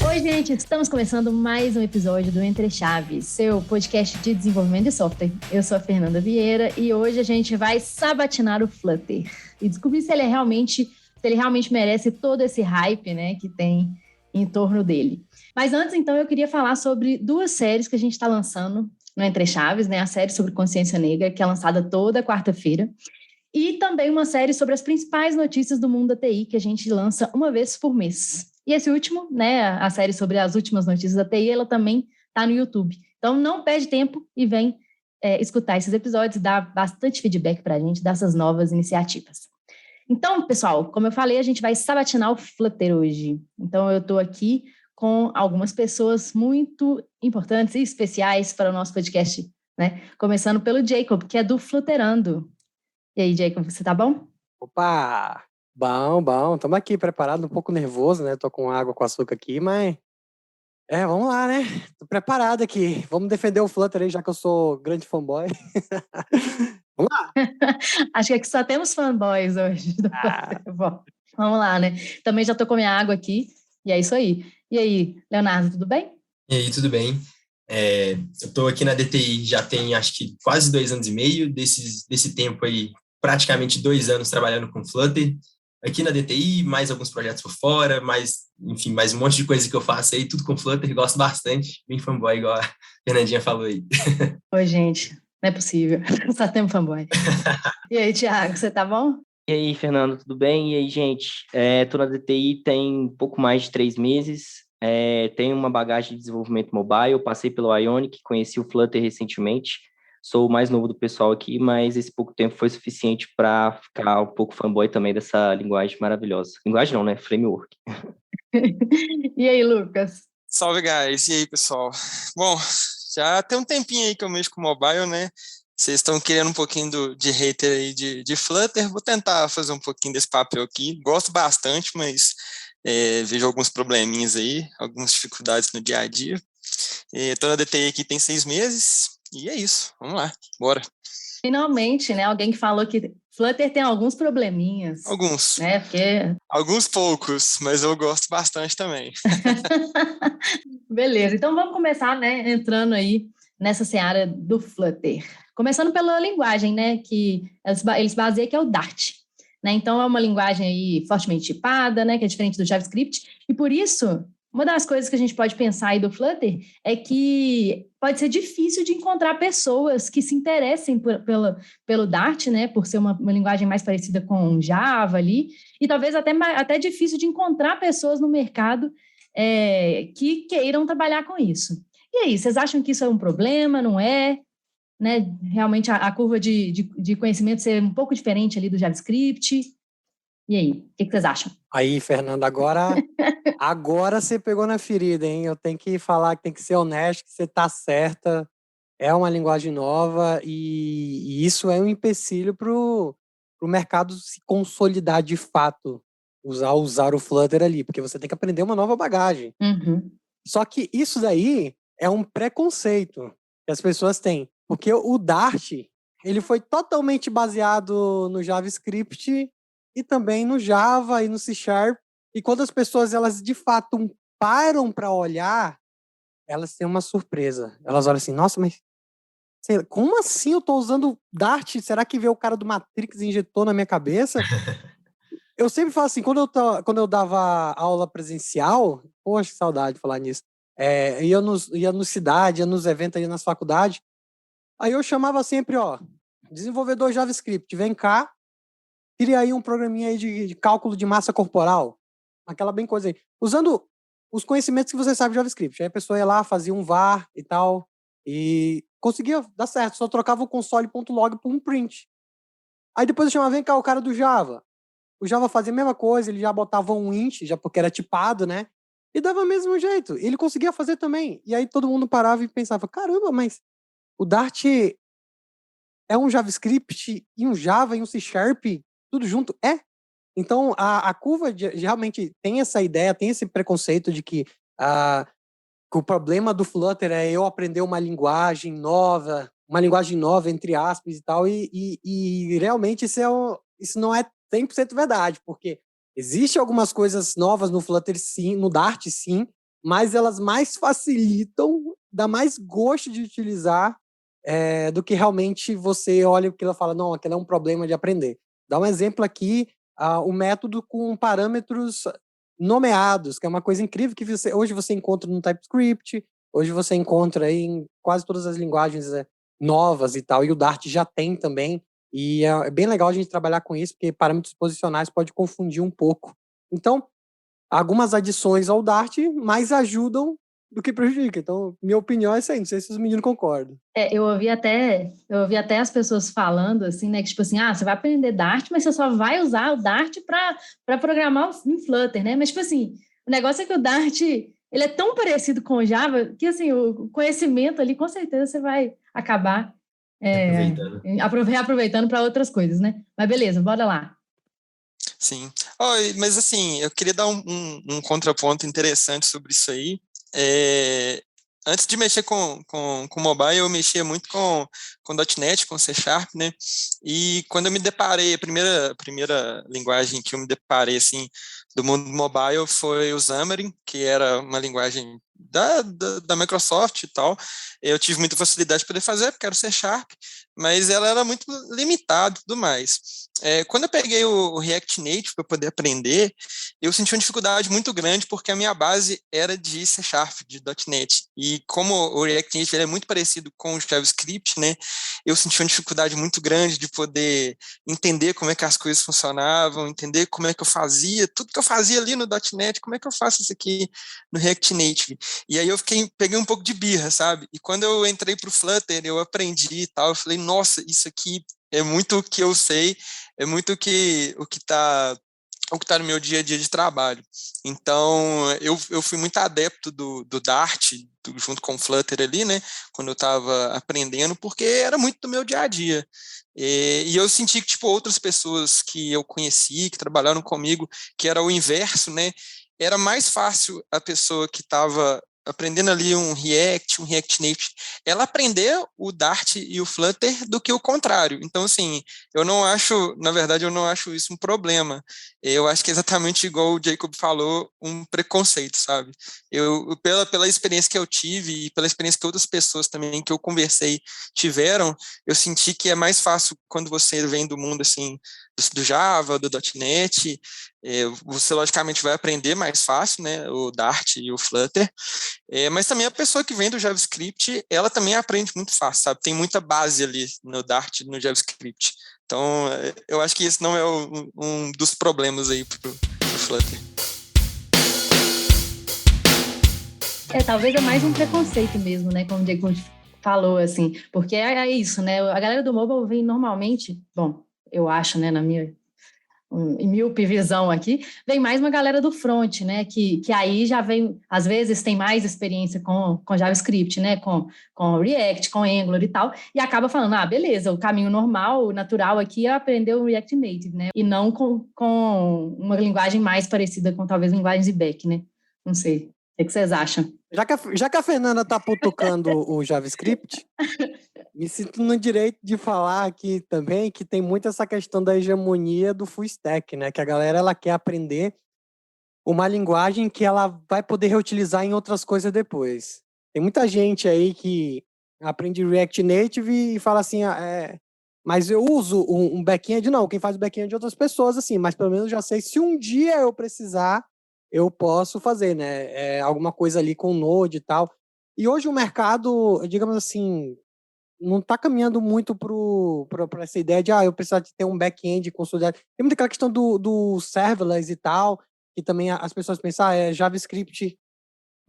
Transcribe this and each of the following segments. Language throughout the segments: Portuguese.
Oi, gente, estamos começando mais um episódio do Entre Chaves, seu podcast de desenvolvimento de software. Eu sou a Fernanda Vieira e hoje a gente vai sabatinar o Flutter e descobrir se ele realmente merece todo esse hype, né, que tem em torno dele. Mas antes, então, eu queria falar sobre duas séries que a gente está lançando no Entre Chaves, né, a série sobre consciência negra, que é lançada toda quarta-feira, e também uma série sobre as principais notícias do mundo da TI, que a gente lança uma vez por mês. E esse último, né, a série sobre as últimas notícias da TI, ela também está no YouTube. Então, não perde tempo e vem escutar esses episódios e dar bastante feedback para a gente dessas novas iniciativas. Então, pessoal, como eu falei, a gente vai sabatinar o Flutter hoje. Então, eu estou aqui com algumas pessoas muito importantes e especiais para o nosso podcast, né? Começando pelo Jacob, que é do Flutterando. E aí, Jacob, você tá bom? Opa! Bom. Estamos aqui preparados, um pouco nervoso, né? Tô com água com açúcar aqui, mas... vamos lá, né? Tô preparado aqui. Vamos defender o Flutter aí, já que eu sou grande fanboy. Vamos lá! Acho que aqui só temos fanboys hoje. Bom, vamos lá, né? Também já tô com minha água aqui, e é isso aí. E aí, Leonardo, tudo bem? E aí, tudo bem? Eu tô aqui na DTI já tem, acho que, quase 2 anos e meio. Desse tempo aí, praticamente 2 anos trabalhando com Flutter. Aqui na DTI, mais alguns projetos por fora, mais um monte de coisa que eu faço aí, tudo com Flutter, gosto bastante, bem fanboy, igual a Fernandinha falou aí. Oi, gente, não é possível, só temos fanboy. E aí, Thiago, você tá bom? E aí, Fernando, tudo bem? E aí, gente, tô na DTI tem pouco mais de 3 meses, tenho uma bagagem de desenvolvimento mobile, passei pelo Ionic, conheci o Flutter recentemente, sou o mais novo do pessoal aqui, mas esse pouco tempo foi suficiente para ficar um pouco fanboy também dessa linguagem maravilhosa. Linguagem não, né? Framework. E aí, Lucas? Salve, guys. E aí, pessoal? Bom, já tem um tempinho aí que eu mexo com mobile, né? Vocês estão querendo um pouquinho de hater aí de Flutter. Vou tentar fazer um pouquinho desse papel aqui. Gosto bastante, mas vejo alguns probleminhas aí, algumas dificuldades no dia a dia. Estou na DTI aqui tem 6 meses. E é isso, vamos lá, bora. Finalmente, né? Alguém que falou que Flutter tem alguns probleminhas. Alguns. Né? Porque... Alguns poucos, mas eu gosto bastante também. Beleza, então vamos começar, né? Entrando aí nessa seara do Flutter. Começando pela linguagem, né? Que eles baseiam que é o Dart. Né? Então, é uma linguagem aí fortemente tipada, né? Que é diferente do JavaScript. E por isso... Uma das coisas que a gente pode pensar aí do Flutter é que pode ser difícil de encontrar pessoas que se interessem pelo Dart, né, por ser uma linguagem mais parecida com Java ali, e talvez até difícil de encontrar pessoas no mercado que queiram trabalhar com isso. E aí, vocês acham que isso é um problema, não é? Né, realmente a curva de conhecimento ser um pouco diferente ali do JavaScript? E aí, o que vocês acham? Aí, Fernanda, agora você pegou na ferida, hein? Eu tenho que falar que tem que ser honesto, que você tá certa. É uma linguagem nova e isso é um empecilho pro mercado se consolidar de fato, usar o Flutter ali, porque você tem que aprender uma nova bagagem. Uhum. Só que isso daí é um preconceito que as pessoas têm, porque o Dart, ele foi totalmente baseado no JavaScript e também no Java e no C#. E quando as pessoas, elas de fato param para olhar, elas têm uma surpresa. Elas olham assim, nossa, mas como assim eu estou usando Dart? Será que veio o cara do Matrix e injetou na minha cabeça? Eu sempre falo assim, quando eu dava aula presencial, poxa, que saudade de falar nisso, ia no cidade, ia nos eventos, ia nas faculdades, aí eu chamava sempre, desenvolvedor JavaScript, vem cá, cria aí um programinha aí de cálculo de massa corporal, aquela bem coisa aí, usando os conhecimentos que você sabe de JavaScript. Aí a pessoa ia lá, fazia um var e tal, e conseguia dar certo, só trocava o console.log por um print. Aí depois eu chamava, vem cá, o cara do Java. O Java fazia a mesma coisa, ele já botava um int, já porque era tipado, né? E dava o mesmo jeito. Ele conseguia fazer também. E aí todo mundo parava e pensava, caramba, mas o Dart é um JavaScript e um Java e um C#, tudo junto? Então, a curva realmente tem essa ideia, tem esse preconceito de que o problema do Flutter é eu aprender uma linguagem nova, uma linguagem nova, entre aspas e tal, e realmente isso não é 100% verdade, porque existem algumas coisas novas no Flutter, sim, no Dart, sim, mas elas mais facilitam, dá mais gosto de utilizar do que realmente você olha aquilo e fala, não, aquilo é um problema de aprender. Dá um exemplo aqui, o método com parâmetros nomeados, que é uma coisa incrível que hoje você encontra no TypeScript, hoje você encontra aí em quase todas as linguagens novas e tal, e o Dart já tem também, e é bem legal a gente trabalhar com isso, porque parâmetros posicionais pode confundir um pouco. Então, algumas adições ao Dart mais ajudam do que prejudicam. Então, minha opinião é essa aí, não sei se os meninos concordam. Eu ouvi até as pessoas falando assim, né, que tipo assim, você vai aprender Dart, mas você só vai usar o Dart para programar em Flutter, né? Mas tipo assim, o negócio é que o Dart, ele é tão parecido com o Java que assim, o conhecimento ali, com certeza você vai acabar aproveitando para outras coisas, né? Mas beleza, bora lá. Sim. Mas assim, eu queria dar um contraponto interessante sobre isso aí. Antes de mexer com mobile, eu mexia muito com .NET, com C#, né? E quando eu me deparei, a primeira linguagem que eu me deparei, assim, do mundo mobile foi o Xamarin, que era uma linguagem da Microsoft e tal. Eu tive muita facilidade de poder fazer, porque era o C#, mas ela era muito limitada e tudo mais. Quando eu peguei o React Native para poder aprender, eu senti uma dificuldade muito grande, porque a minha base era de C#, de .NET. E como o React Native ele é muito parecido com o JavaScript, né, eu senti uma dificuldade muito grande de poder entender como é que as coisas funcionavam, entender como é que eu fazia, tudo que eu fazia ali no .NET, como é que eu faço isso aqui no React Native. E aí eu peguei um pouco de birra, sabe? E quando eu entrei para o Flutter, eu aprendi e tal, eu falei, nossa, isso aqui é muito o que eu sei, é muito o que está no meu dia a dia de trabalho. Então, eu fui muito adepto do Dart, junto com o Flutter ali, né, quando eu estava aprendendo, porque era muito do meu dia a dia. E eu senti que, tipo, outras pessoas que eu conheci, que trabalharam comigo, que era o inverso, né, era mais fácil a pessoa que estava aprendendo ali um React Native, ela aprender o Dart e o Flutter do que o contrário. Então, assim, na verdade, eu não acho isso um problema. Eu acho que é exatamente igual o Jacob falou, um preconceito, sabe? Pela experiência que eu tive e pela experiência que outras pessoas também que eu conversei tiveram, eu senti que é mais fácil quando você vem do mundo, assim, do Java, do .NET, você logicamente vai aprender mais fácil, né, o Dart e o Flutter, mas também a pessoa que vem do JavaScript, ela também aprende muito fácil, sabe? Tem muita base ali no Dart e no JavaScript. Então, eu acho que esse não é um dos problemas aí pro Flutter. Talvez é mais um preconceito mesmo, né? Como o Diego falou, assim, porque é isso, né? A galera do mobile vem normalmente, bom, eu acho, né, na minha míope visão aqui, vem mais uma galera do front, né, que aí já vem, às vezes tem mais experiência com JavaScript, né, com React, com Angular e tal, e acaba falando, beleza, o caminho normal, natural aqui é aprender o React Native, né, e não com uma linguagem mais parecida com talvez linguagens de back, né, não sei, o que vocês acham? Já que a Fernanda tá putucando o JavaScript, me sinto no direito de falar aqui também que tem muito essa questão da hegemonia do full stack, né? Que a galera ela quer aprender uma linguagem que ela vai poder reutilizar em outras coisas depois. Tem muita gente aí que aprende React Native e fala assim, mas eu uso um back-end. Não, quem faz o back-end é outras pessoas, assim, mas pelo menos já sei, se um dia eu precisar, eu posso fazer, né? Alguma coisa ali com Node e tal. E hoje o mercado, digamos assim, não está caminhando muito para essa ideia de eu precisar de ter um back-end consolidado. Tem muita aquela questão do serverless e tal, que também as pessoas pensam, é JavaScript.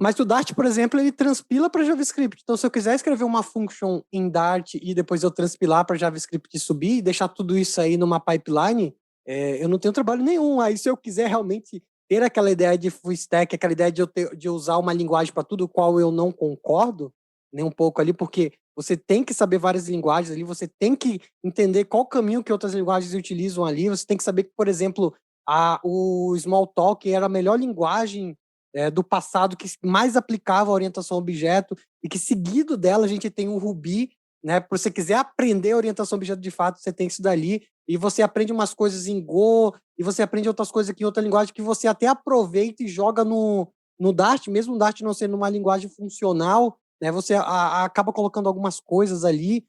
Mas o Dart, por exemplo, ele transpila para JavaScript. Então, se eu quiser escrever uma function em Dart e depois eu transpilar para JavaScript e subir e deixar tudo isso aí numa pipeline, eu não tenho trabalho nenhum. Aí, se eu quiser realmente ter aquela ideia de full stack, aquela ideia de usar uma linguagem para tudo, qual eu não concordo, nem um pouco ali, porque você tem que saber várias linguagens ali, você tem que entender qual caminho que outras linguagens utilizam ali, você tem que saber que, por exemplo, o Smalltalk era a melhor linguagem do passado que mais aplicava a orientação a objeto, e que seguido dela a gente tem o Ruby, né? Se você quiser aprender orientação a objeto de fato, você tem que estudar ali, e você aprende umas coisas em Go, e você aprende outras coisas aqui em outra linguagem que você até aproveita e joga no Dart, mesmo o Dart não sendo uma linguagem funcional, né? Você acaba colocando algumas coisas ali,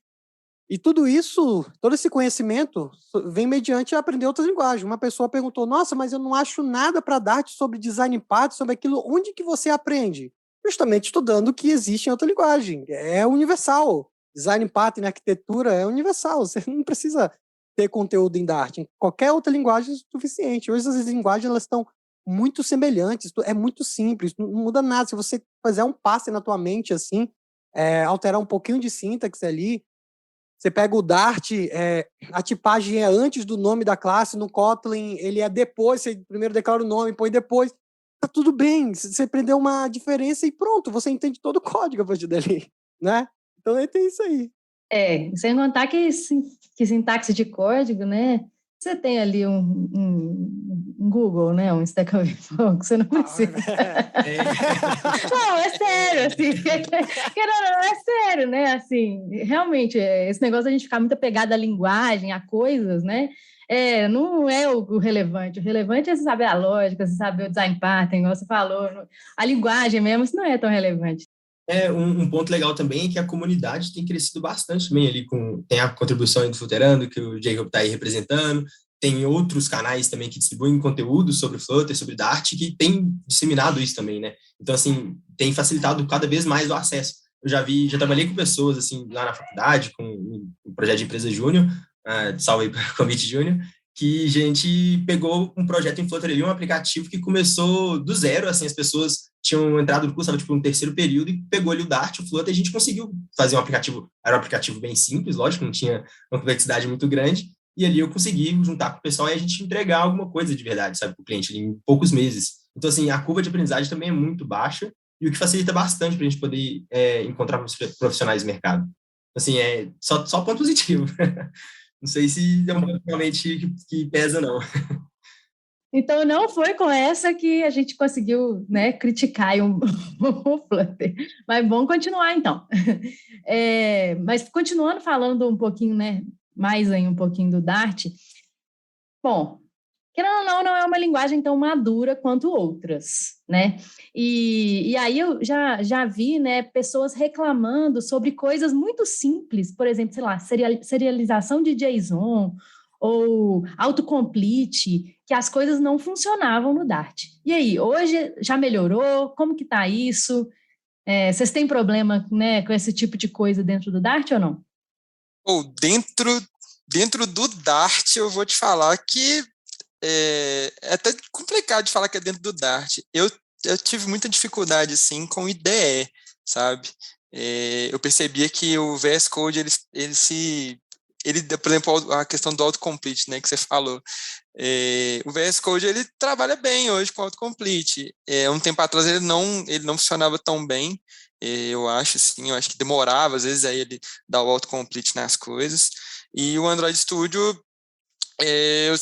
e tudo isso, todo esse conhecimento vem mediante aprender outras linguagens. Uma pessoa perguntou, nossa, mas eu não acho nada para Dart sobre design pattern, sobre aquilo. Onde que você aprende? Justamente estudando que existe em outra linguagem. É universal. Design pattern, arquitetura é universal. Você não precisa ter conteúdo em Dart. Em qualquer outra linguagem é suficiente. Hoje as linguagens elas estão muito semelhantes. É muito simples. Não muda nada. Se você fizer um passe na tua mente assim, alterar um pouquinho de sintaxe ali, você pega o Dart, a tipagem é antes do nome da classe, no Kotlin ele é depois, você primeiro declara o nome, põe depois, tá tudo bem, você aprendeu uma diferença e pronto, você entende todo o código a partir dali, né? Então tem isso aí. Sem contar que sintaxe de código, né? Você tem ali um Google, né? Um Stack Overflow, que você não precisa. Não, é sério, assim. É sério, né? Assim, realmente, esse negócio de a gente ficar muito apegado à linguagem, a coisas, né? Não é o relevante. O relevante é você saber a lógica, você saber o design pattern, igual você falou. A linguagem mesmo, isso não é tão relevante. Um ponto legal também é que a comunidade tem crescido bastante também ali, tem a contribuição do Flutterando, que o Jacob está aí representando, tem outros canais também que distribuem conteúdo sobre Flutter, sobre Dart, que tem disseminado isso também, né? Então, assim, tem facilitado cada vez mais o acesso. Eu já trabalhei com pessoas, assim, lá na faculdade, com o projeto de empresa Júnior, salve aí para o convite Júnior, que a gente pegou um projeto em Flutter ali, um aplicativo que começou do zero, assim, as pessoas tinham entrado no curso, estava tipo no terceiro período, e pegou ali o Dart, o Flutter, e a gente conseguiu fazer um aplicativo, era um aplicativo bem simples, lógico, não tinha uma complexidade muito grande, e ali eu consegui juntar com o pessoal e a gente entregar alguma coisa de verdade, sabe, para o cliente, ali, em poucos meses. Então, assim, a curva de aprendizagem também é muito baixa, e o que facilita bastante para a gente poder encontrar profissionais no mercado. Assim, só ponto positivo. Não sei se é um ponto realmente que pesa, não. Então, não foi com essa que a gente conseguiu, né, criticar o Flutter. Mas bom continuar, então. Mas continuando falando um pouquinho, né, mais aí um pouquinho do Dart, bom, querendo ou não é uma linguagem tão madura quanto outras, né? E aí eu já vi, né, pessoas reclamando sobre coisas muito simples, por exemplo, sei lá, serialização de JSON ou autocomplete, que as coisas não funcionavam no Dart. E aí, hoje já melhorou? Como que tá isso? Vocês têm problema, né, com esse tipo de coisa dentro do Dart ou não? Dentro do Dart, eu vou te falar que é até complicado de falar que é dentro do Dart. Eu tive muita dificuldade, assim, com o IDE, sabe? Eu percebia que o VS Code, ele, por exemplo, a questão do autocomplete, né, que você falou. O VS Code, ele trabalha bem hoje com autocomplete. Um tempo atrás ele não funcionava tão bem, eu acho que demorava, às vezes, aí ele dá o autocomplete nas coisas. E o Android Studio,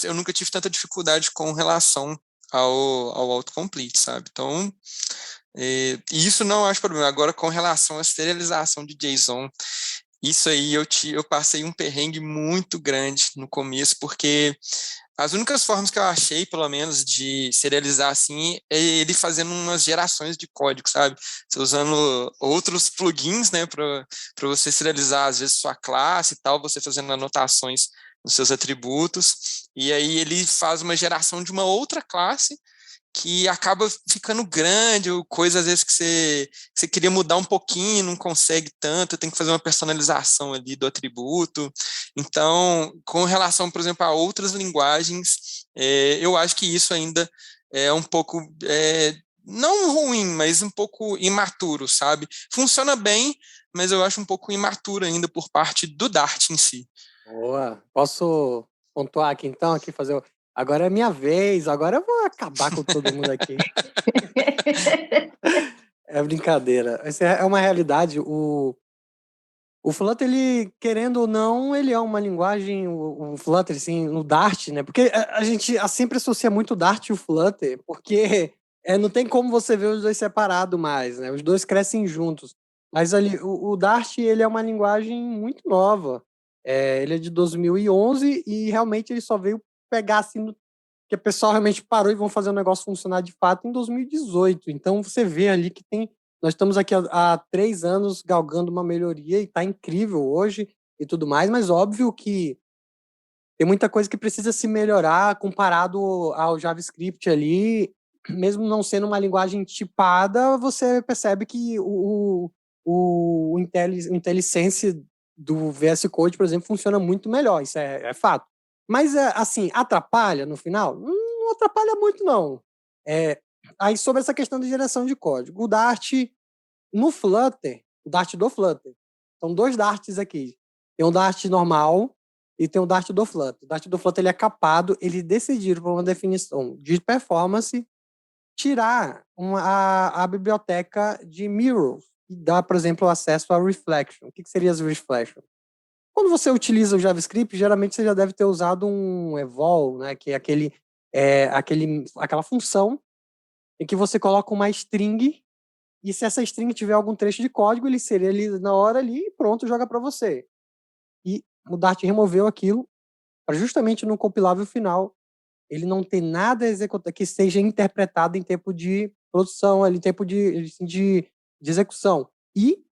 eu nunca tive tanta dificuldade com relação ao autocomplete, sabe? Então, isso não acho problema. Agora, com relação à serialização de JSON, isso aí eu passei um perrengue muito grande no começo, porque as únicas formas que eu achei, pelo menos, de serializar assim, é ele fazendo umas gerações de código, sabe? Você usando outros plugins, né, para você serializar, às vezes, sua classe e tal, você fazendo anotações nos seus atributos, e aí ele faz uma geração de uma outra classe que acaba ficando grande, ou coisa às vezes que você queria mudar um pouquinho, não consegue tanto, tem que fazer uma personalização ali do atributo. Então, com relação, por exemplo, a outras linguagens, eu acho que isso ainda é um pouco, não ruim, mas um pouco imaturo, sabe? Funciona bem, mas eu acho um pouco imaturo ainda por parte do Dart em si. Boa. Posso pontuar aqui então, fazer agora é minha vez, agora eu vou acabar com todo mundo aqui. É brincadeira. Essa é uma realidade. O Flutter, ele, querendo ou não, ele é uma linguagem, o Flutter, assim, no Dart, né? Porque a gente sempre associa muito o Dart e o Flutter, porque não tem como você ver os dois separados mais, né? Os dois crescem juntos. Mas ali, o Dart, ele é uma linguagem muito nova. Ele é de 2011 e realmente ele só veio pegar assim, que o pessoal realmente parou e vão fazer o negócio funcionar de fato em 2018. Então você vê ali que nós estamos aqui há 3 anos galgando uma melhoria e está incrível hoje e tudo mais, mas óbvio que tem muita coisa que precisa se melhorar comparado ao JavaScript ali, mesmo não sendo uma linguagem tipada, você percebe que o IntelliSense do VS Code, por exemplo, funciona muito melhor, isso é fato. Mas, assim, atrapalha no final? Não atrapalha muito, não. Aí, sobre essa questão de geração de código, o Dart no Flutter, o Dart do Flutter, são 2 Darts aqui. Tem um Dart normal e tem um Dart do Flutter. O Dart do Flutter ele é capado, eles decidiram, por uma definição de performance, tirar a biblioteca de mirrors e dar, por exemplo, acesso a reflection. O que seria as reflection? Quando você utiliza o JavaScript, geralmente você já deve ter usado um evol, né, que é aquela função em que você coloca uma string e se essa string tiver algum trecho de código, ele seria ali na hora ali e pronto, joga para você. E o Dart removeu aquilo para justamente no compilável final ele não ter nada que seja interpretado em tempo de produção, em tempo de execução. E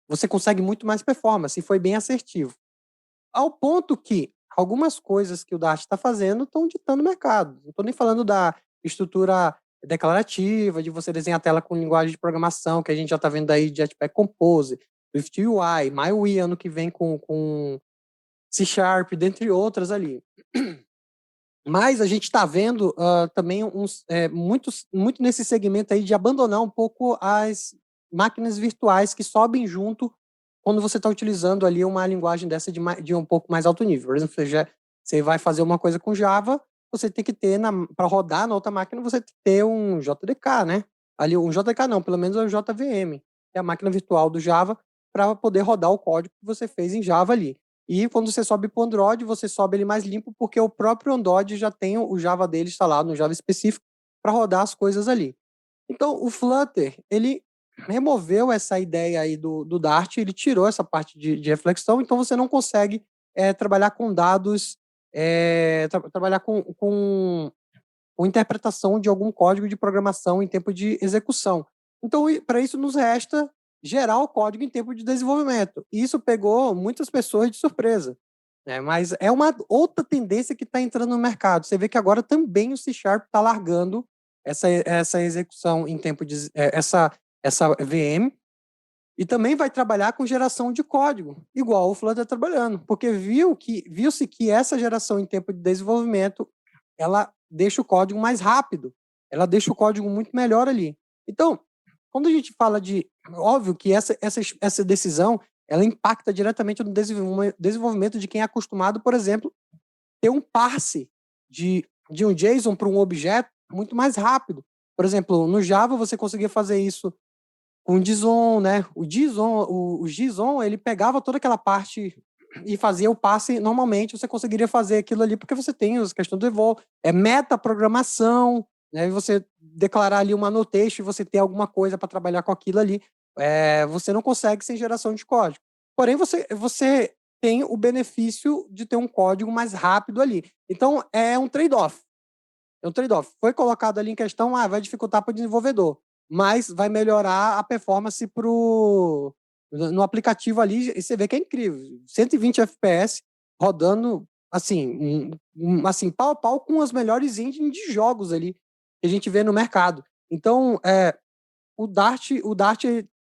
você consegue muito mais performance, e foi bem assertivo. Ao ponto que algumas coisas que o Dart está fazendo estão ditando o mercado. Não estou nem falando da estrutura declarativa, de você desenhar a tela com linguagem de programação, que a gente já está vendo aí de Jetpack Compose, Swift UI, MyUI ano que vem com C#, dentre outras ali. Mas a gente está vendo também muito nesse segmento aí de abandonar um pouco as máquinas virtuais que sobem junto quando você está utilizando ali uma linguagem dessa de um pouco mais alto nível. Por exemplo, você vai fazer uma coisa com Java, você tem que ter, para rodar na outra máquina, você tem que ter um JDK, né? Ali, um JDK não, pelo menos é o JVM, que é a máquina virtual do Java, para poder rodar o código que você fez em Java ali. E quando você sobe para o Android, você sobe ele mais limpo, porque o próprio Android já tem o Java dele instalado, no Java específico, para rodar as coisas ali. Então, o Flutter, ele removeu essa ideia aí do Dart, ele tirou essa parte de reflexão, então você não consegue trabalhar com dados, trabalhar com interpretação de algum código de programação em tempo de execução. Então, para isso, nos resta gerar o código em tempo de desenvolvimento. E isso pegou muitas pessoas de surpresa. Mas é uma outra tendência que está entrando no mercado. Você vê que agora também o C# está largando essa execução em tempo de essa VM, e também vai trabalhar com geração de código, igual o Flutter está trabalhando, porque viu-se que essa geração em tempo de desenvolvimento, ela deixa o código mais rápido, ela deixa o código muito melhor ali. Então, quando a gente fala óbvio que essa decisão, ela impacta diretamente no desenvolvimento de quem é acostumado, por exemplo, ter um parse de um JSON para um objeto muito mais rápido. Por exemplo, no Java você conseguia fazer isso com o JSON, né? O JSON, ele pegava toda aquela parte e fazia o passe. Normalmente você conseguiria fazer aquilo ali porque você tem as questões do evol, metaprogramação, né? E você declarar ali uma annotation e você ter alguma coisa para trabalhar com aquilo ali. Você não consegue sem geração de código. Porém, você tem o benefício de ter um código mais rápido ali. Então, é um trade-off. Foi colocado ali em questão, vai dificultar para o desenvolvedor, mas vai melhorar a performance no aplicativo ali, e você vê que é incrível. 120 FPS rodando, assim, assim, pau a pau com as melhores engines de jogos ali que a gente vê no mercado. Então, o Dart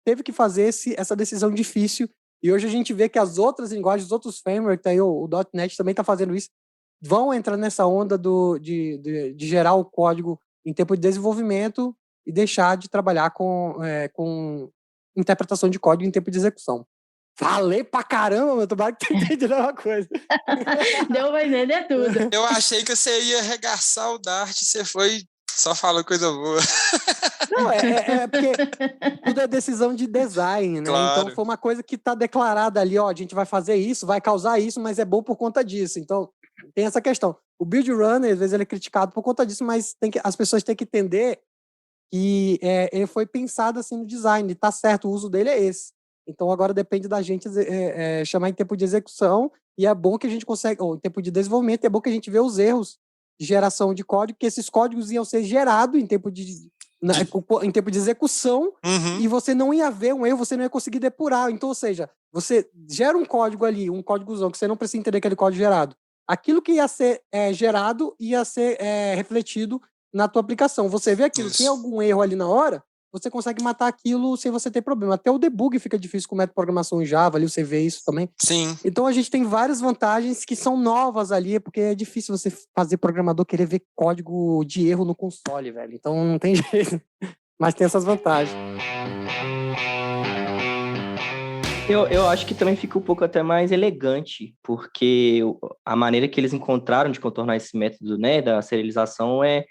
teve que fazer essa decisão difícil, e hoje a gente vê que as outras linguagens, os outros frameworks, aí, o .NET também está fazendo isso, vão entrar nessa onda de gerar o código em tempo de desenvolvimento e deixar de trabalhar com interpretação de código em tempo de execução. Falei pra caramba, meu, tomara que tenha entendido uma coisa. Deu pra entender tudo. Eu achei que você ia arregaçar o Dart, você foi, só falou coisa boa. Não, porque tudo é decisão de design, né? Claro. Então foi uma coisa que tá declarada ali, ó, a gente vai fazer isso, vai causar isso, mas é bom por conta disso. Então, tem essa questão. O build runner, às vezes, ele é criticado por conta disso, mas as pessoas têm que entender que ele foi pensado assim no design, tá certo, o uso dele é esse. Então agora depende da gente chamar em tempo de execução, e é bom que a gente consegue, ou em tempo de desenvolvimento, é bom que a gente vê os erros de geração de código, que esses códigos iam ser gerados em tempo em tempo de execução, Uhum. e você não ia ver um erro, você não ia conseguir depurar. Então, ou seja, você gera um código ali, um códigozão, que você não precisa entender aquele código gerado. Aquilo que ia ser gerado ia ser refletido na tua aplicação. Você vê aquilo, Isso. tem algum erro ali na hora, você consegue matar aquilo sem você ter problema. Até o debug fica difícil com o método de programação em Java, ali você vê isso também. Sim. Então a gente tem várias vantagens que são novas ali, porque é difícil você fazer programador querer ver código de erro no console, velho. Então não tem jeito. Mas tem essas vantagens. Eu acho que também fica um pouco até mais elegante, porque a maneira que eles encontraram de contornar esse método, né, da serialização é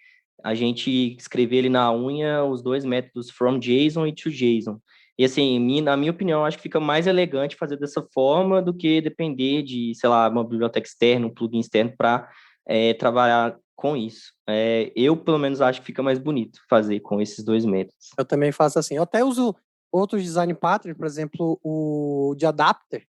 a gente escrever ali na unha os dois métodos from JSON e to JSON. E assim, na minha opinião, acho que fica mais elegante fazer dessa forma do que depender de, sei lá, uma biblioteca externa, um plugin externo para trabalhar com isso. Eu, pelo menos, acho que fica mais bonito fazer com esses dois métodos. Eu também faço assim. Eu até uso outros design patterns, por exemplo, o de adapter.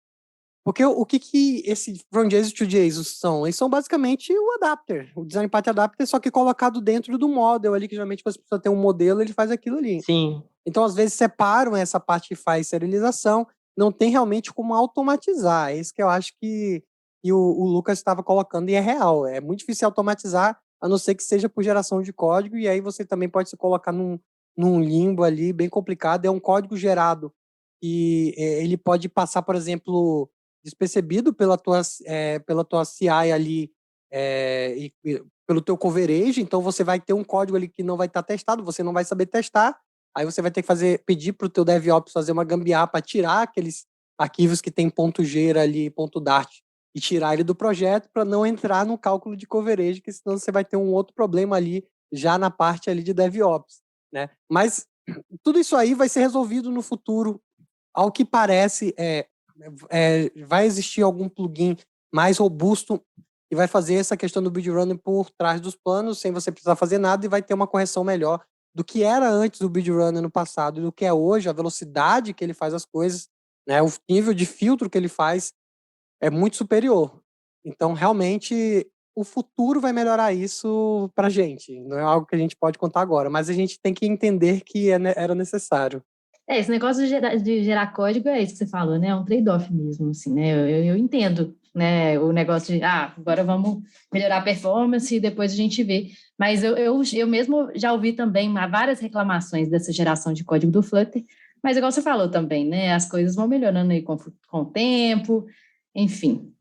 Porque o que esse from JSON to JSON são? Eles são basicamente o adapter, o design pattern adapter, só que colocado dentro do model ali, que geralmente quando a pessoa tem um modelo, ele faz aquilo ali. Sim. Então, às vezes, separam essa parte que faz serialização, não tem realmente como automatizar. É isso que eu acho que o Lucas estava colocando e é real. É muito difícil automatizar, a não ser que seja por geração de código, e aí você também pode se colocar num limbo ali bem complicado. É um código gerado e ele pode passar, por exemplo, despercebido pela tua CI ali e pelo teu coverage. Então você vai ter um código ali que não vai estar testado, você não vai saber testar. Aí você vai ter que pedir para o teu DevOps fazer uma gambiarra para tirar aqueles arquivos que tem .ger ali, .dart, e tirar ele do projeto para não entrar no cálculo de coverage, que senão você vai ter um outro problema ali já na parte ali de DevOps, né? Mas tudo isso aí vai ser resolvido no futuro. Ao que parece, vai existir algum plugin mais robusto e vai fazer essa questão do build running por trás dos panos, sem você precisar fazer nada, e vai ter uma correção melhor do que era antes do build runner no passado e do que é hoje. A velocidade que ele faz as coisas, né, o nível de filtro que ele faz é muito superior. Então, realmente, o futuro vai melhorar isso pra gente. Não é algo que a gente pode contar agora, mas a gente tem que entender que era necessário. Esse negócio de gerar código é isso que você falou, né? É um trade-off mesmo, assim, né? Eu entendo, né? O negócio de, agora vamos melhorar a performance e depois a gente vê. Mas eu mesmo já ouvi também várias reclamações dessa geração de código do Flutter, mas igual você falou também, né? As coisas vão melhorando aí com o tempo, enfim.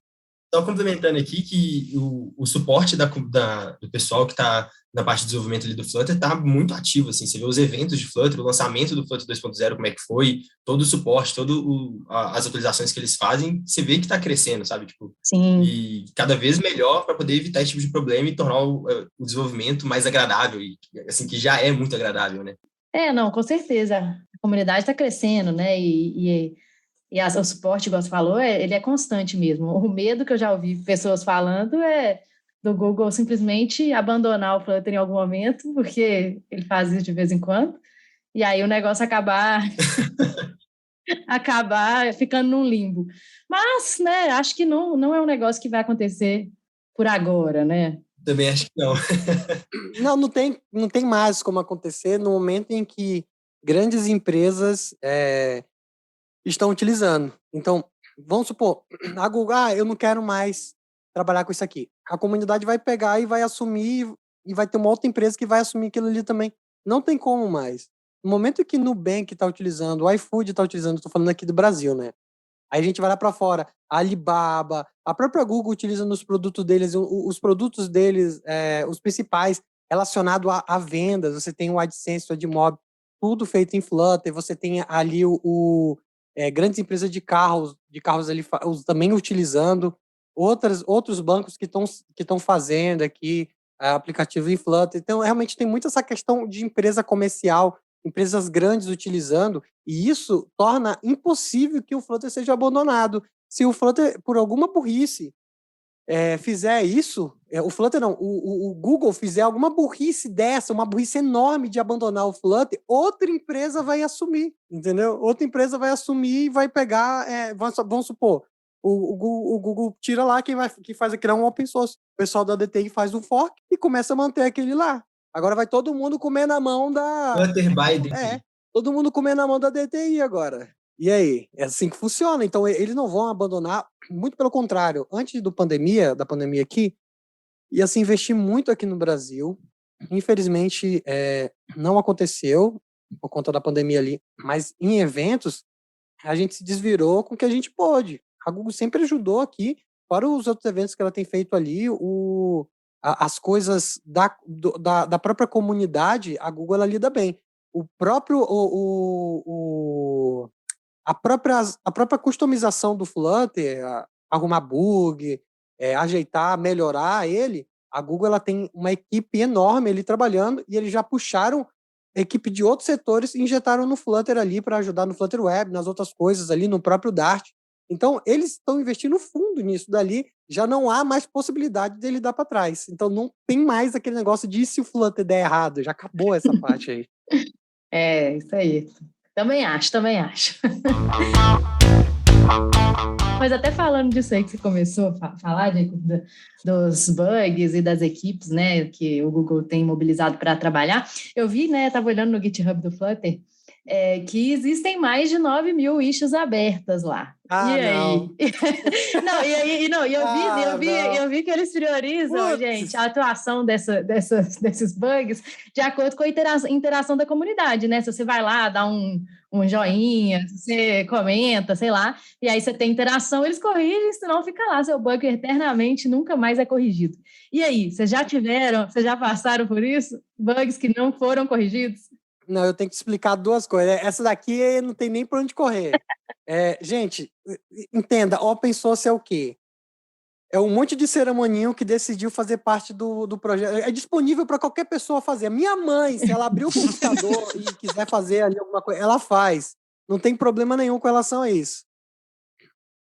Só complementando aqui que o suporte do pessoal que está na parte de desenvolvimento ali do Flutter está muito ativo, assim, você vê os eventos de Flutter, o lançamento do Flutter 2.0, como é que foi, todo o suporte, as atualizações que eles fazem, você vê que está crescendo, sabe? Tipo, sim. E cada vez melhor para poder evitar esse tipo de problema e tornar o desenvolvimento mais agradável, e assim, que já é muito agradável, né? Não, com certeza. A comunidade está crescendo, né? E o suporte, igual você falou, ele é constante mesmo. O medo que eu já ouvi pessoas falando é do Google simplesmente abandonar o Flutter em algum momento, porque ele faz isso de vez em quando, e aí o negócio acabar ficando num limbo. Mas, né, acho que não é um negócio que vai acontecer por agora, né? Também acho que não. Não tem mais como acontecer no momento em que grandes empresas estão utilizando. Então, vamos supor, a Google, eu não quero mais trabalhar com isso aqui. A comunidade vai pegar e vai assumir, e vai ter uma outra empresa que vai assumir aquilo ali também. Não tem como mais. No momento que Nubank está utilizando, o iFood está utilizando, estou falando aqui do Brasil, né? Aí a gente vai lá para fora, a Alibaba, a própria Google utiliza nos produtos deles, os produtos deles, os principais, relacionados a vendas. Você tem o AdSense, o AdMob, tudo feito em Flutter. Você tem ali grandes empresas de carros ali também utilizando, outros bancos que estão fazendo aqui aplicativos em Flutter. Então, realmente tem muito essa questão de empresa comercial, empresas grandes utilizando, e isso torna impossível que o Flutter seja abandonado. Se o Flutter, por alguma burrice, fizer isso, o Flutter não, o Google fizer alguma burrice dessa, uma burrice enorme de abandonar o Flutter, outra empresa vai assumir, entendeu? Outra empresa vai assumir e vai pegar, vamos supor, o Google tira lá que faz criar um open source. O pessoal da DTI faz um fork e começa a manter aquele lá. Agora vai todo mundo comer na mão da... Flutter by DTI. Todo mundo comer na mão da DTI agora. E aí? É assim que funciona. Então, eles não vão abandonar, muito pelo contrário. Antes da pandemia aqui, ia se investir muito aqui no Brasil. Infelizmente, não aconteceu por conta da pandemia ali. Mas em eventos, a gente se desvirou com o que a gente pôde. A Google sempre ajudou aqui, para os outros eventos que ela tem feito ali, as coisas da própria comunidade, a Google ela lida bem. O próprio... A própria customização do Flutter, arrumar bug, ajeitar, melhorar ele, a Google ela tem uma equipe enorme ali trabalhando e eles já puxaram a equipe de outros setores e injetaram no Flutter ali para ajudar no Flutter Web, nas outras coisas ali, no próprio Dart. Então, eles estão investindo fundo nisso dali, já não há mais possibilidade dele dar para trás. Então, não tem mais aquele negócio de se o Flutter der errado, já acabou essa parte aí. Isso aí. Também acho. Mas até falando disso aí que você começou a falar, dos bugs e das equipes, né, que o Google tem mobilizado para trabalhar, eu vi, né, estava olhando no GitHub do Flutter, que existem mais de 9 mil issues abertas lá. Ah, e aí? Eu vi que eles priorizam, gente, a atuação desses bugs de acordo com a interação da comunidade, né? Se você vai lá, dá um joinha, se você comenta, sei lá, e aí você tem interação, eles corrigem, senão fica lá, seu bug eternamente nunca mais é corrigido. E aí, vocês já passaram por isso? Bugs que não foram corrigidos? Não, eu tenho que te explicar duas coisas. Essa daqui não tem nem por onde correr. Gente, entenda, open source é o quê? É um monte de ceramoninho que decidiu fazer parte do projeto. É disponível para qualquer pessoa fazer. A minha mãe, se ela abrir o computador e quiser fazer ali alguma coisa, ela faz. Não tem problema nenhum com relação a isso.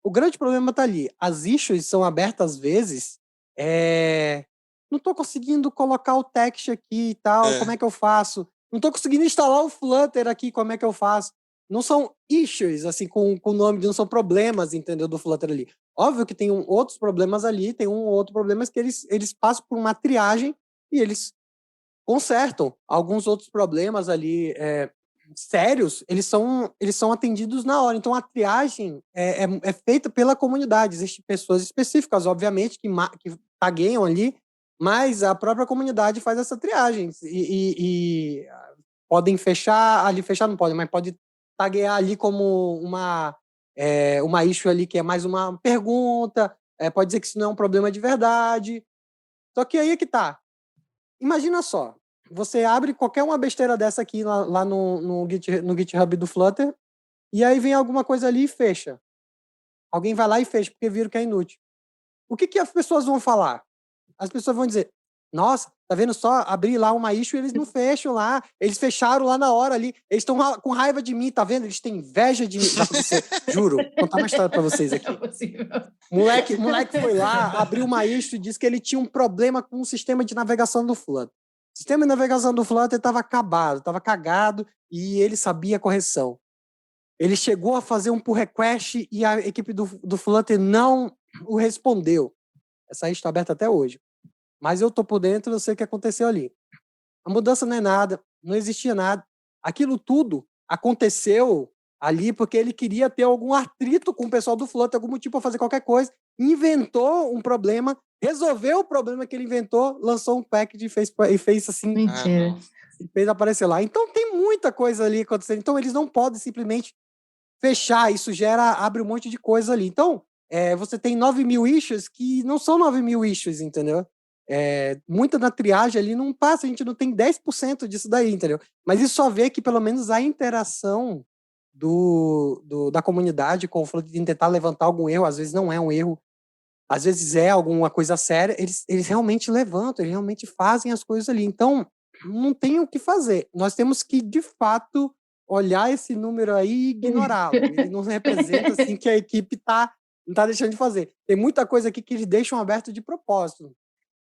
O grande problema está ali. As issues são abertas às vezes. Não estou conseguindo colocar o text aqui e tal. Como é que eu faço? Não estou conseguindo instalar o Flutter aqui, como é que eu faço? Não são issues, assim, com o nome, não são problemas, entendeu, do Flutter ali. Óbvio que tem outros problemas ali, tem outro problema que eles passam por uma triagem e eles consertam. Alguns outros problemas ali sérios, eles são atendidos na hora. Então, a triagem é feita pela comunidade. Existem pessoas específicas, obviamente, que tagueiam ali, mas a própria comunidade faz essa triagem e podem fechar não podem, mas pode taguear ali como uma issue ali que é mais uma pergunta, pode dizer que isso não é um problema de verdade. Só que aí é que tá. Imagina só, você abre qualquer uma besteira dessa aqui lá no GitHub do Flutter e aí vem alguma coisa ali e fecha. Alguém vai lá e fecha porque viram que é inútil. O que as pessoas vão falar? As pessoas vão dizer, nossa, tá vendo só? Abrir lá uma issue e eles não fecham lá. Eles fecharam lá na hora ali. Eles estão com raiva de mim, tá vendo? Eles têm inveja de mim. Juro, vou contar uma história pra vocês aqui. Moleque foi lá, abriu uma issue e disse que ele tinha um problema com o sistema de navegação do Flutter. O sistema de navegação do Flutter estava acabado, estava cagado e ele sabia a correção. Ele chegou a fazer um pull request e a equipe do Flutter não o respondeu. Essa issue está aberta até hoje. Mas eu tô por dentro, eu sei o que aconteceu ali. A mudança não é nada, não existia nada. Aquilo tudo aconteceu ali porque ele queria ter algum atrito com o pessoal do Flutter, algum motivo para fazer qualquer coisa, inventou um problema, resolveu o problema que ele inventou, lançou um package e fez assim... Mentira. E fez aparecer lá. Então tem muita coisa ali acontecendo. Então eles não podem simplesmente fechar, isso abre um monte de coisa ali. Então, você tem 9 mil issues que não são 9 mil issues, entendeu? Muita da triagem ali não passa, a gente não tem 10% disso daí, entendeu? Mas isso só vê que pelo menos a interação da comunidade com o Flutter em tentar levantar algum erro, às vezes não é um erro, às vezes é alguma coisa séria, eles realmente levantam, eles realmente fazem as coisas ali. Então, não tem o que fazer. Nós temos que, de fato, olhar esse número aí e ignorá-lo. Ele não representa assim, que a equipe está não tá deixando de fazer. Tem muita coisa aqui que eles deixam aberto de propósito.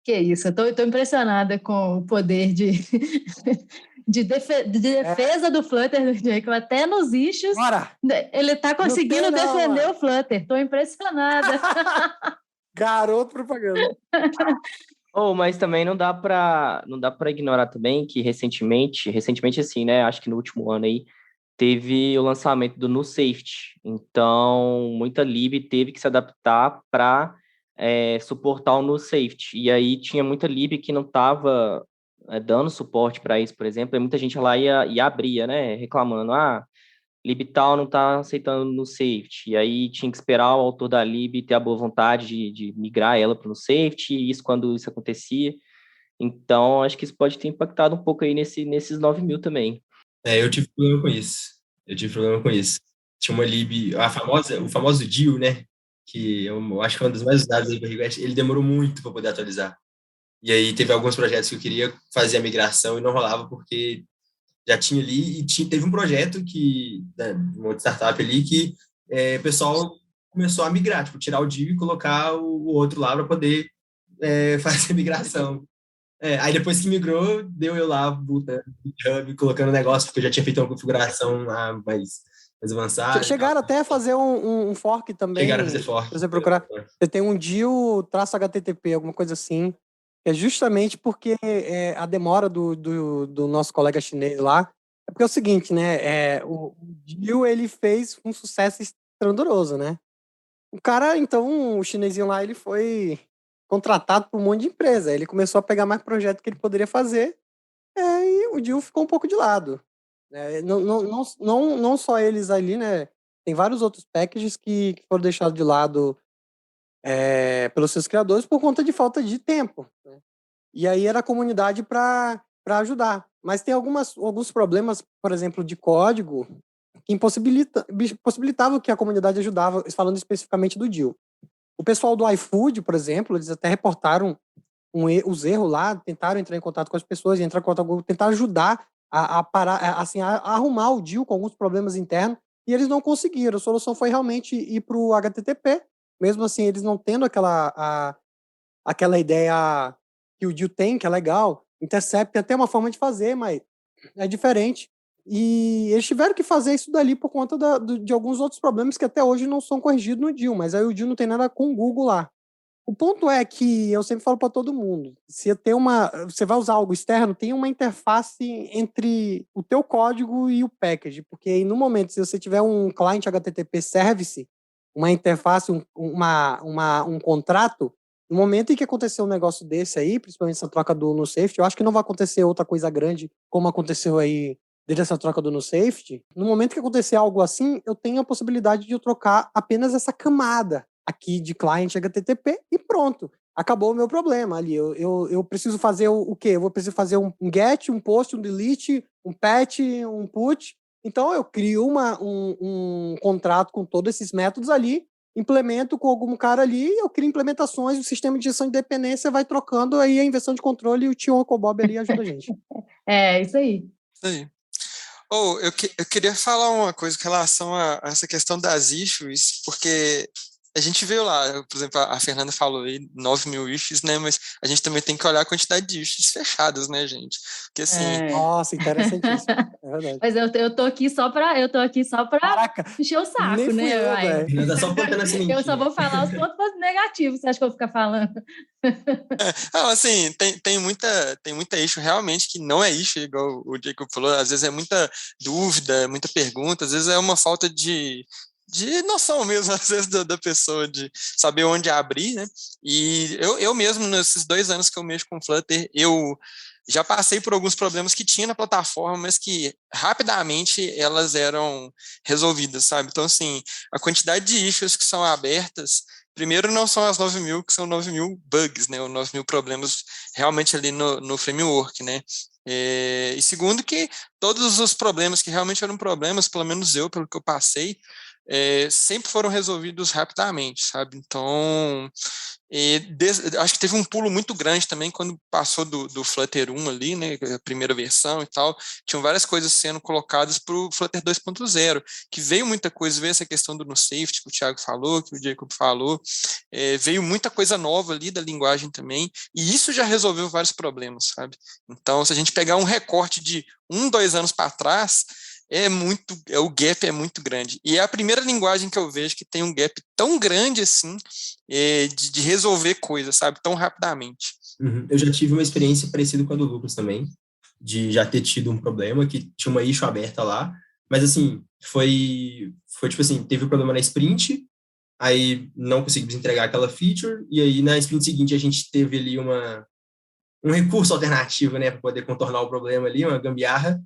Que isso, eu tô impressionada com o poder de defesa do Flutter do Jacob, até nos issues. Bora! Ele tá conseguindo defender mano. o Flutter. Tô impressionada. Garoto propaganda. Mas também não dá para ignorar também que recentemente assim, né, acho que no último ano aí, teve o lançamento do NuSafety. Então, muita lib teve que se adaptar para suportar o NuSafety. E aí tinha muita lib que não estava dando suporte para isso, por exemplo, e muita gente lá ia abria, né, reclamando, lib tal não está aceitando no safety, e aí tinha que esperar o autor da lib ter a boa vontade de migrar ela para o safety, e isso quando isso acontecia. Então, acho que isso pode ter impactado um pouco aí nesses 9.000 também. Eu tive problema com isso. Tinha uma lib, o famoso DIL, né, que eu acho que é uma das mais usadas aí para request, ele demorou muito para poder atualizar. E aí teve alguns projetos que eu queria fazer a migração e não rolava porque já tinha ali, e teve um projeto uma outra startup ali, que o pessoal começou a migrar, tipo, tirar o DIV e colocar o outro lá para poder fazer a migração. Aí depois que migrou, deu eu lá, botando no GitHub, colocando o negócio, porque eu já tinha feito uma configuração mais avançada. Chegaram até a fazer um fork também. Chegaram a fazer fork. Se você procurar, você tem um DIL-HTTP, alguma coisa assim. É justamente porque a demora do nosso colega chinês lá. É porque é o seguinte, né? O DIL, ele fez um sucesso estrondoso, né? O cara, então, o chinesinho lá, ele foi contratado por um monte de empresa. Ele começou a pegar mais projetos que ele poderia fazer. E o DIL ficou um pouco de lado. Não só eles ali, né? Tem vários outros packages que foram deixados de lado pelos seus criadores por conta de falta de tempo, né? E aí era a comunidade para ajudar. Mas tem alguns problemas, por exemplo, de código, que impossibilitavam que a comunidade ajudava, falando especificamente do DIL. O pessoal do iFood, por exemplo, eles até reportaram os erros lá, tentaram entrar em contato com as pessoas, tentar ajudar a arrumar o DIL com alguns problemas internos, e eles não conseguiram. A solução foi realmente ir para o HTTP, mesmo assim eles não tendo aquela ideia que o DIL tem, que é legal. Intercept tem até uma forma de fazer, mas é diferente. E eles tiveram que fazer isso dali por conta de alguns outros problemas que até hoje não são corrigidos no DIL, mas aí o DIL não tem nada com o Google lá. O ponto é que eu sempre falo para todo mundo, você vai usar algo externo, tem uma interface entre o teu código e o package, porque aí no momento, se você tiver um client HTTP service, uma interface, um contrato, no momento em que acontecer um negócio desse aí, principalmente essa troca do NuSafety, eu acho que não vai acontecer outra coisa grande como aconteceu aí desde essa troca do NuSafety. No momento que acontecer algo assim, eu tenho a possibilidade de eu trocar apenas essa camada aqui de client HTTP e pronto. Acabou o meu problema ali. Eu preciso fazer o quê? Eu preciso fazer um get, um post, um delete, um patch, um put. Então eu crio um contrato com todos esses métodos ali, implemento com algum cara ali, eu crio implementações, o sistema de gestão de dependência vai trocando, aí a inversão de controle e o tio Uncle Bob ali ajuda a gente. Isso aí. Isso aí. Eu queria falar uma coisa com relação a essa questão das issues, porque a gente viu lá, por exemplo, a Fernanda falou aí 9.000 issues, né? Mas a gente também tem que olhar a quantidade de issues fechadas, né, gente? Porque assim. Nossa, interessantíssimo. É verdade. Mas eu tô aqui só pra Caraca, encher o saco, nem fui né? eu, velho. Fernanda só botando a sementinha. Eu só vou falar os pontos negativos, você acha que eu vou ficar falando? Não, assim, tem muita issue realmente que não é issue, igual o Jacob falou, às vezes é muita dúvida, muita pergunta, às vezes é uma falta de noção mesmo, às vezes, da pessoa, de saber onde abrir, né? E eu mesmo, nesses 2 anos que eu mexo com Flutter, eu já passei por alguns problemas que tinha na plataforma, mas que rapidamente elas eram resolvidas, sabe? Então, assim, a quantidade de issues que são abertas, primeiro não são as 9.000, que são 9.000 bugs, né? Ou 9.000 problemas realmente ali no framework, né? E segundo que todos os problemas que realmente eram problemas, pelo menos pelo que eu passei, sempre foram resolvidos rapidamente, sabe? Então, acho que teve um pulo muito grande também quando passou do Flutter 1 ali, né, a primeira versão e tal, tinham várias coisas sendo colocadas para o Flutter 2.0, que veio muita coisa, veio essa questão do no safety que o Thiago falou, que o Jacob falou, veio muita coisa nova ali da linguagem também, e isso já resolveu vários problemas, sabe? Então, se a gente pegar um recorte de 2 anos para trás, o gap é muito grande. E é a primeira linguagem que eu vejo que tem um gap tão grande assim, de resolver coisas, sabe, tão rapidamente. Eu já tive uma experiência parecida com a do Lucas também, de já ter tido um problema, que tinha uma issue aberta lá, mas assim, foi tipo assim, teve um problema na sprint, aí não conseguimos entregar aquela feature, e aí na sprint seguinte a gente teve ali um recurso alternativo, né, para poder contornar o problema ali, uma gambiarra.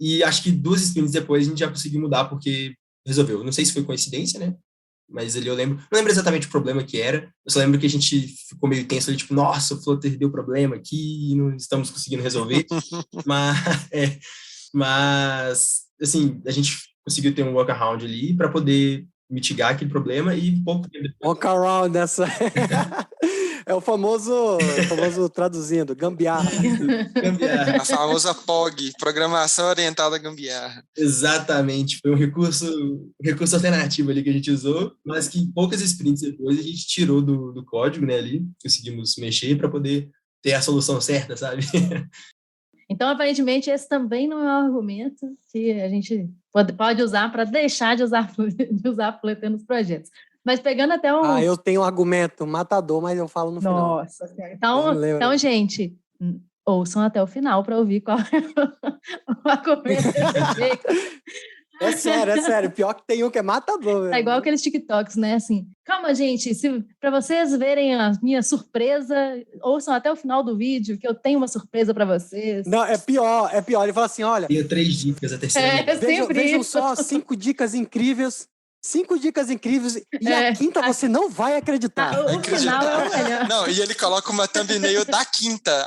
E acho que 2 sprints depois a gente já conseguiu mudar porque resolveu. Não sei se foi coincidência, né? Mas ali eu lembro. Não lembro exatamente o problema que era. Eu só lembro que a gente ficou meio tenso ali, tipo, nossa, o Flutter deu problema aqui e não estamos conseguindo resolver. mas, assim, a gente conseguiu ter um workaround ali para poder mitigar aquele problema e pouco tempo depois... Workaround dessa... É o famoso traduzindo, gambiarra. A famosa POG, Programação Orientada a Gambiarra. Exatamente, foi um recurso alternativo ali que a gente usou, mas que poucas sprints depois a gente tirou do código, né, ali, conseguimos mexer para poder ter a solução certa, sabe? Então, aparentemente, esse também não é um argumento que a gente pode usar para deixar de usar Flutter nos projetos. Mas pegando até um... eu tenho um argumento matador, mas eu falo no final. Nossa, então, gente, ouçam até o final para ouvir qual é o argumento desse jeito. É sério. Pior que tem um que é matador. É igual aqueles TikToks, né? Assim, calma, gente, para vocês verem a minha surpresa, ouçam até o final do vídeo, que eu tenho uma surpresa para vocês. Não, é pior. Ele fala assim, olha... Tenho 3 dicas, a terceira. Vejam só 5 dicas incríveis. 5 dicas incríveis e a quinta você não vai acreditar. O final é o melhor. Não, e ele coloca uma thumbnail da quinta,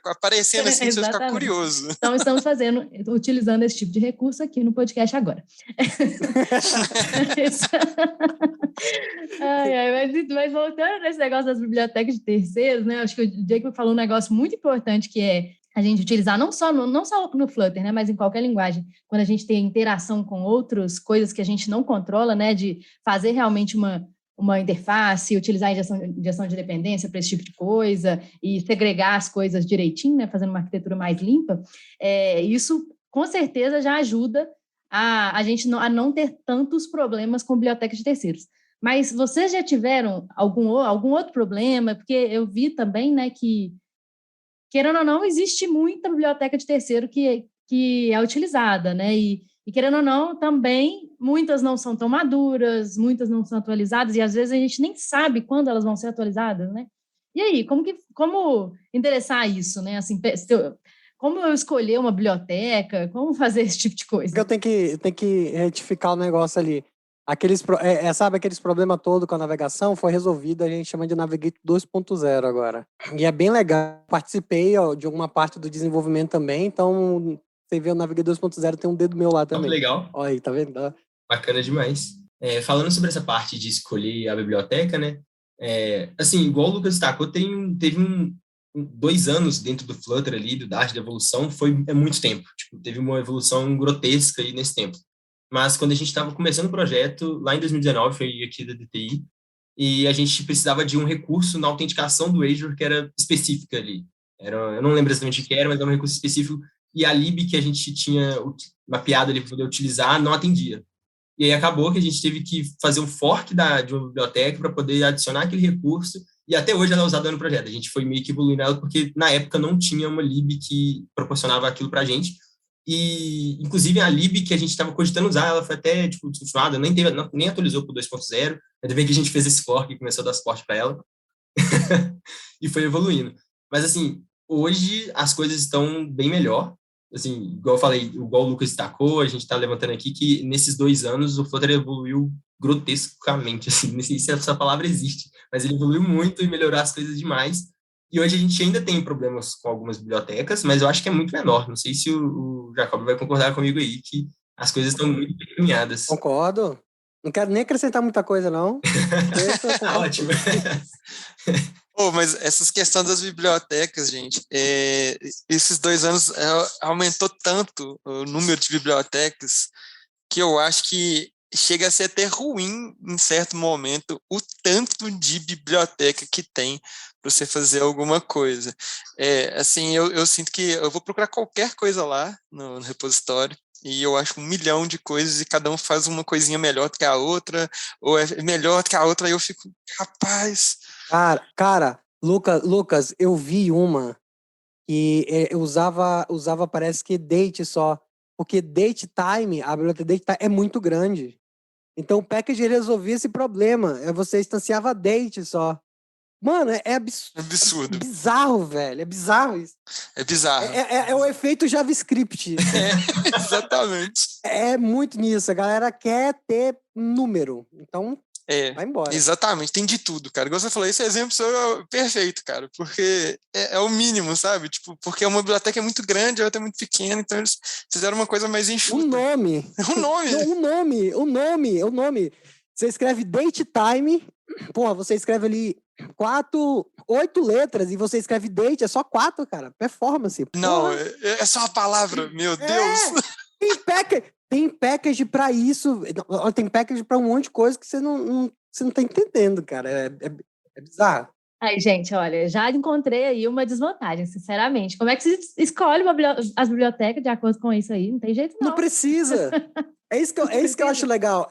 aparecendo assim, você vai ficar curioso. Então, estamos utilizando esse tipo de recurso aqui no podcast agora. Mas voltando nesse negócio das bibliotecas de terceiros, né? Acho que o Jacob falou um negócio muito importante, que é a gente utilizar não só no Flutter, né, mas em qualquer linguagem, quando a gente tem interação com outras coisas que a gente não controla, né, de fazer realmente uma interface, utilizar a injeção de dependência para esse tipo de coisa e segregar as coisas direitinho, né, fazendo uma arquitetura mais limpa, isso com certeza já ajuda a gente não ter tantos problemas com bibliotecas de terceiros. Mas vocês já tiveram algum outro problema? Porque eu vi também, né, que querendo ou não, existe muita biblioteca de terceiro que é utilizada, né? E querendo ou não, também, muitas não são tão maduras, muitas não são atualizadas, e às vezes a gente nem sabe quando elas vão ser atualizadas, né? E aí, como endereçar isso, né? Assim, como eu escolher uma biblioteca, como fazer esse tipo de coisa? Eu tenho que retificar o negócio ali. Sabe aqueles problemas todos com a navegação? Foi resolvido, a gente chama de Navigate 2.0 agora. E é bem legal. Participei de alguma parte do desenvolvimento também, então você vê o Navigate 2.0, tem um dedo meu lá também. Legal. Olha aí, tá vendo? Bacana demais. Falando sobre essa parte de escolher a biblioteca, né? Assim, igual o Lucas destacou, teve 2 anos dentro do Flutter ali, do Dart, da evolução, é muito tempo. Tipo, teve uma evolução grotesca aí nesse tempo. Mas quando a gente estava começando o projeto, lá em 2019, foi aqui da DTI, e a gente precisava de um recurso na autenticação do Azure que era específica ali. Eu não lembro exatamente o que era, mas era um recurso específico, e a lib que a gente tinha mapeado ali para poder utilizar não atendia. E aí acabou que a gente teve que fazer um fork de uma biblioteca para poder adicionar aquele recurso, e até hoje ela é usada no projeto. A gente foi meio que evoluindo ela, porque na época não tinha uma lib que proporcionava aquilo para a gente. E, inclusive, a lib que a gente estava cogitando usar, ela foi até, descontinuada, nem atualizou para o 2.0, ainda bem que a gente fez esse fork e começou a dar suporte para ela, e foi evoluindo. Mas, assim, hoje as coisas estão bem melhor, assim, igual eu falei, igual o Lucas destacou, a gente está levantando aqui que nesses 2 anos o Flutter evoluiu grotescamente, assim, não sei se essa palavra existe, mas ele evoluiu muito e melhorou as coisas demais. E hoje a gente ainda tem problemas com algumas bibliotecas, mas eu acho que é muito menor. Não sei se o Jacob vai concordar comigo aí, que as coisas estão muito bem caminhadas. Concordo. Não quero nem acrescentar muita coisa, não. Ótimo. Mas essas questões das bibliotecas, gente, esses 2 anos aumentou tanto o número de bibliotecas que eu acho que chega a ser até ruim, em certo momento, o tanto de biblioteca que tem para você fazer alguma coisa. Assim, eu sinto que eu vou procurar qualquer coisa lá no repositório, e eu acho 1 milhão de coisas, e cada um faz uma coisinha melhor do que a outra, ou é melhor do que a outra, aí eu fico, rapaz... Cara, Lucas, eu vi uma que eu usava parece que date só, porque date time, a biblioteca date time é muito grande. Então o package resolvia esse problema, você instanciava date só. Mano, é absurdo. É bizarro, velho, é bizarro isso. É bizarro. É o efeito JavaScript. Exatamente. É muito nisso, a galera quer ter número, então vai embora. Exatamente, tem de tudo, cara. Igual você falou, esse exemplo é perfeito, cara, porque é o mínimo, sabe? Tipo, porque uma biblioteca é muito grande, a outra é muito pequena, então eles fizeram uma coisa mais enxuta. Um nome. O nome. Você escreve date time, porra, você escreve ali 8 letras e você escreve date, é só 4, cara. Performance. Porra. Não, é só a palavra, meu Deus. Tem package pra isso, tem package pra um monte de coisa que você não tá entendendo, cara. É bizarro. Aí, gente, olha, já encontrei aí uma desvantagem, sinceramente. Como é que se escolhe as bibliotecas de acordo com isso aí? Não tem jeito, não. Não precisa. É isso que eu acho legal.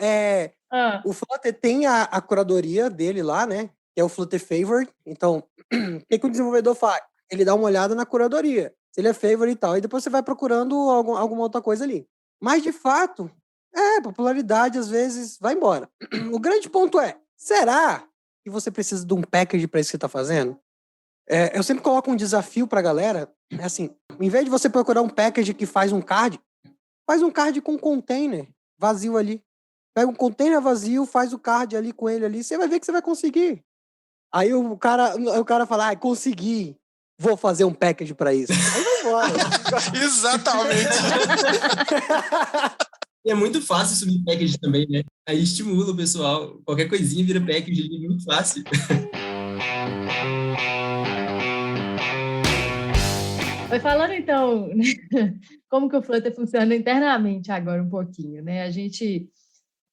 O Flutter tem a curadoria dele lá, né? Que é o Flutter Favorite. Então, o que o desenvolvedor faz? Ele dá uma olhada na curadoria. Se ele é favorite e tal. E depois você vai procurando alguma outra coisa ali. Mas, de fato, popularidade às vezes vai embora. O grande ponto será que você precisa de um package para isso que você está fazendo? Eu sempre coloco um desafio para a galera. É assim, em vez de você procurar um package que faz um card com container vazio ali. Pega um container vazio, faz o card ali com ele ali, você vai ver que você vai conseguir. Aí o cara fala, consegui, vou fazer um package para isso. Aí vai embora. Exatamente. E é muito fácil subir package também, né? Aí estimula o pessoal. Qualquer coisinha vira package ali, muito fácil. Foi falando, então, como que o Flutter funciona internamente agora um pouquinho, né? A gente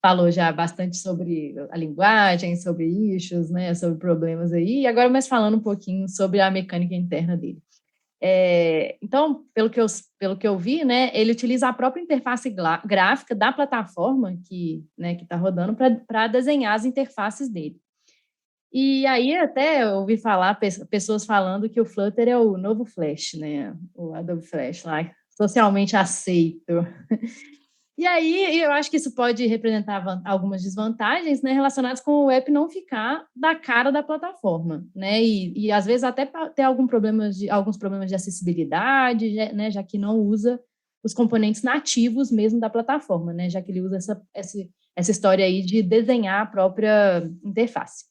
falou já bastante sobre a linguagem, sobre issues, né? Sobre problemas aí, e agora mais falando um pouquinho sobre a mecânica interna dele. Então, pelo que eu vi, né, ele utiliza a própria interface gráfica da plataforma que está rodando para desenhar as interfaces dele. E aí até eu ouvi falar pessoas falando que o Flutter é o novo Flash, né, o Adobe Flash lá, socialmente aceito. E aí eu acho que isso pode representar algumas desvantagens, né, relacionadas com o app não ficar da cara da plataforma, né, e às vezes até ter alguns problemas de acessibilidade, né, já que não usa os componentes nativos mesmo da plataforma, né, já que ele usa essa história aí de desenhar a própria interface.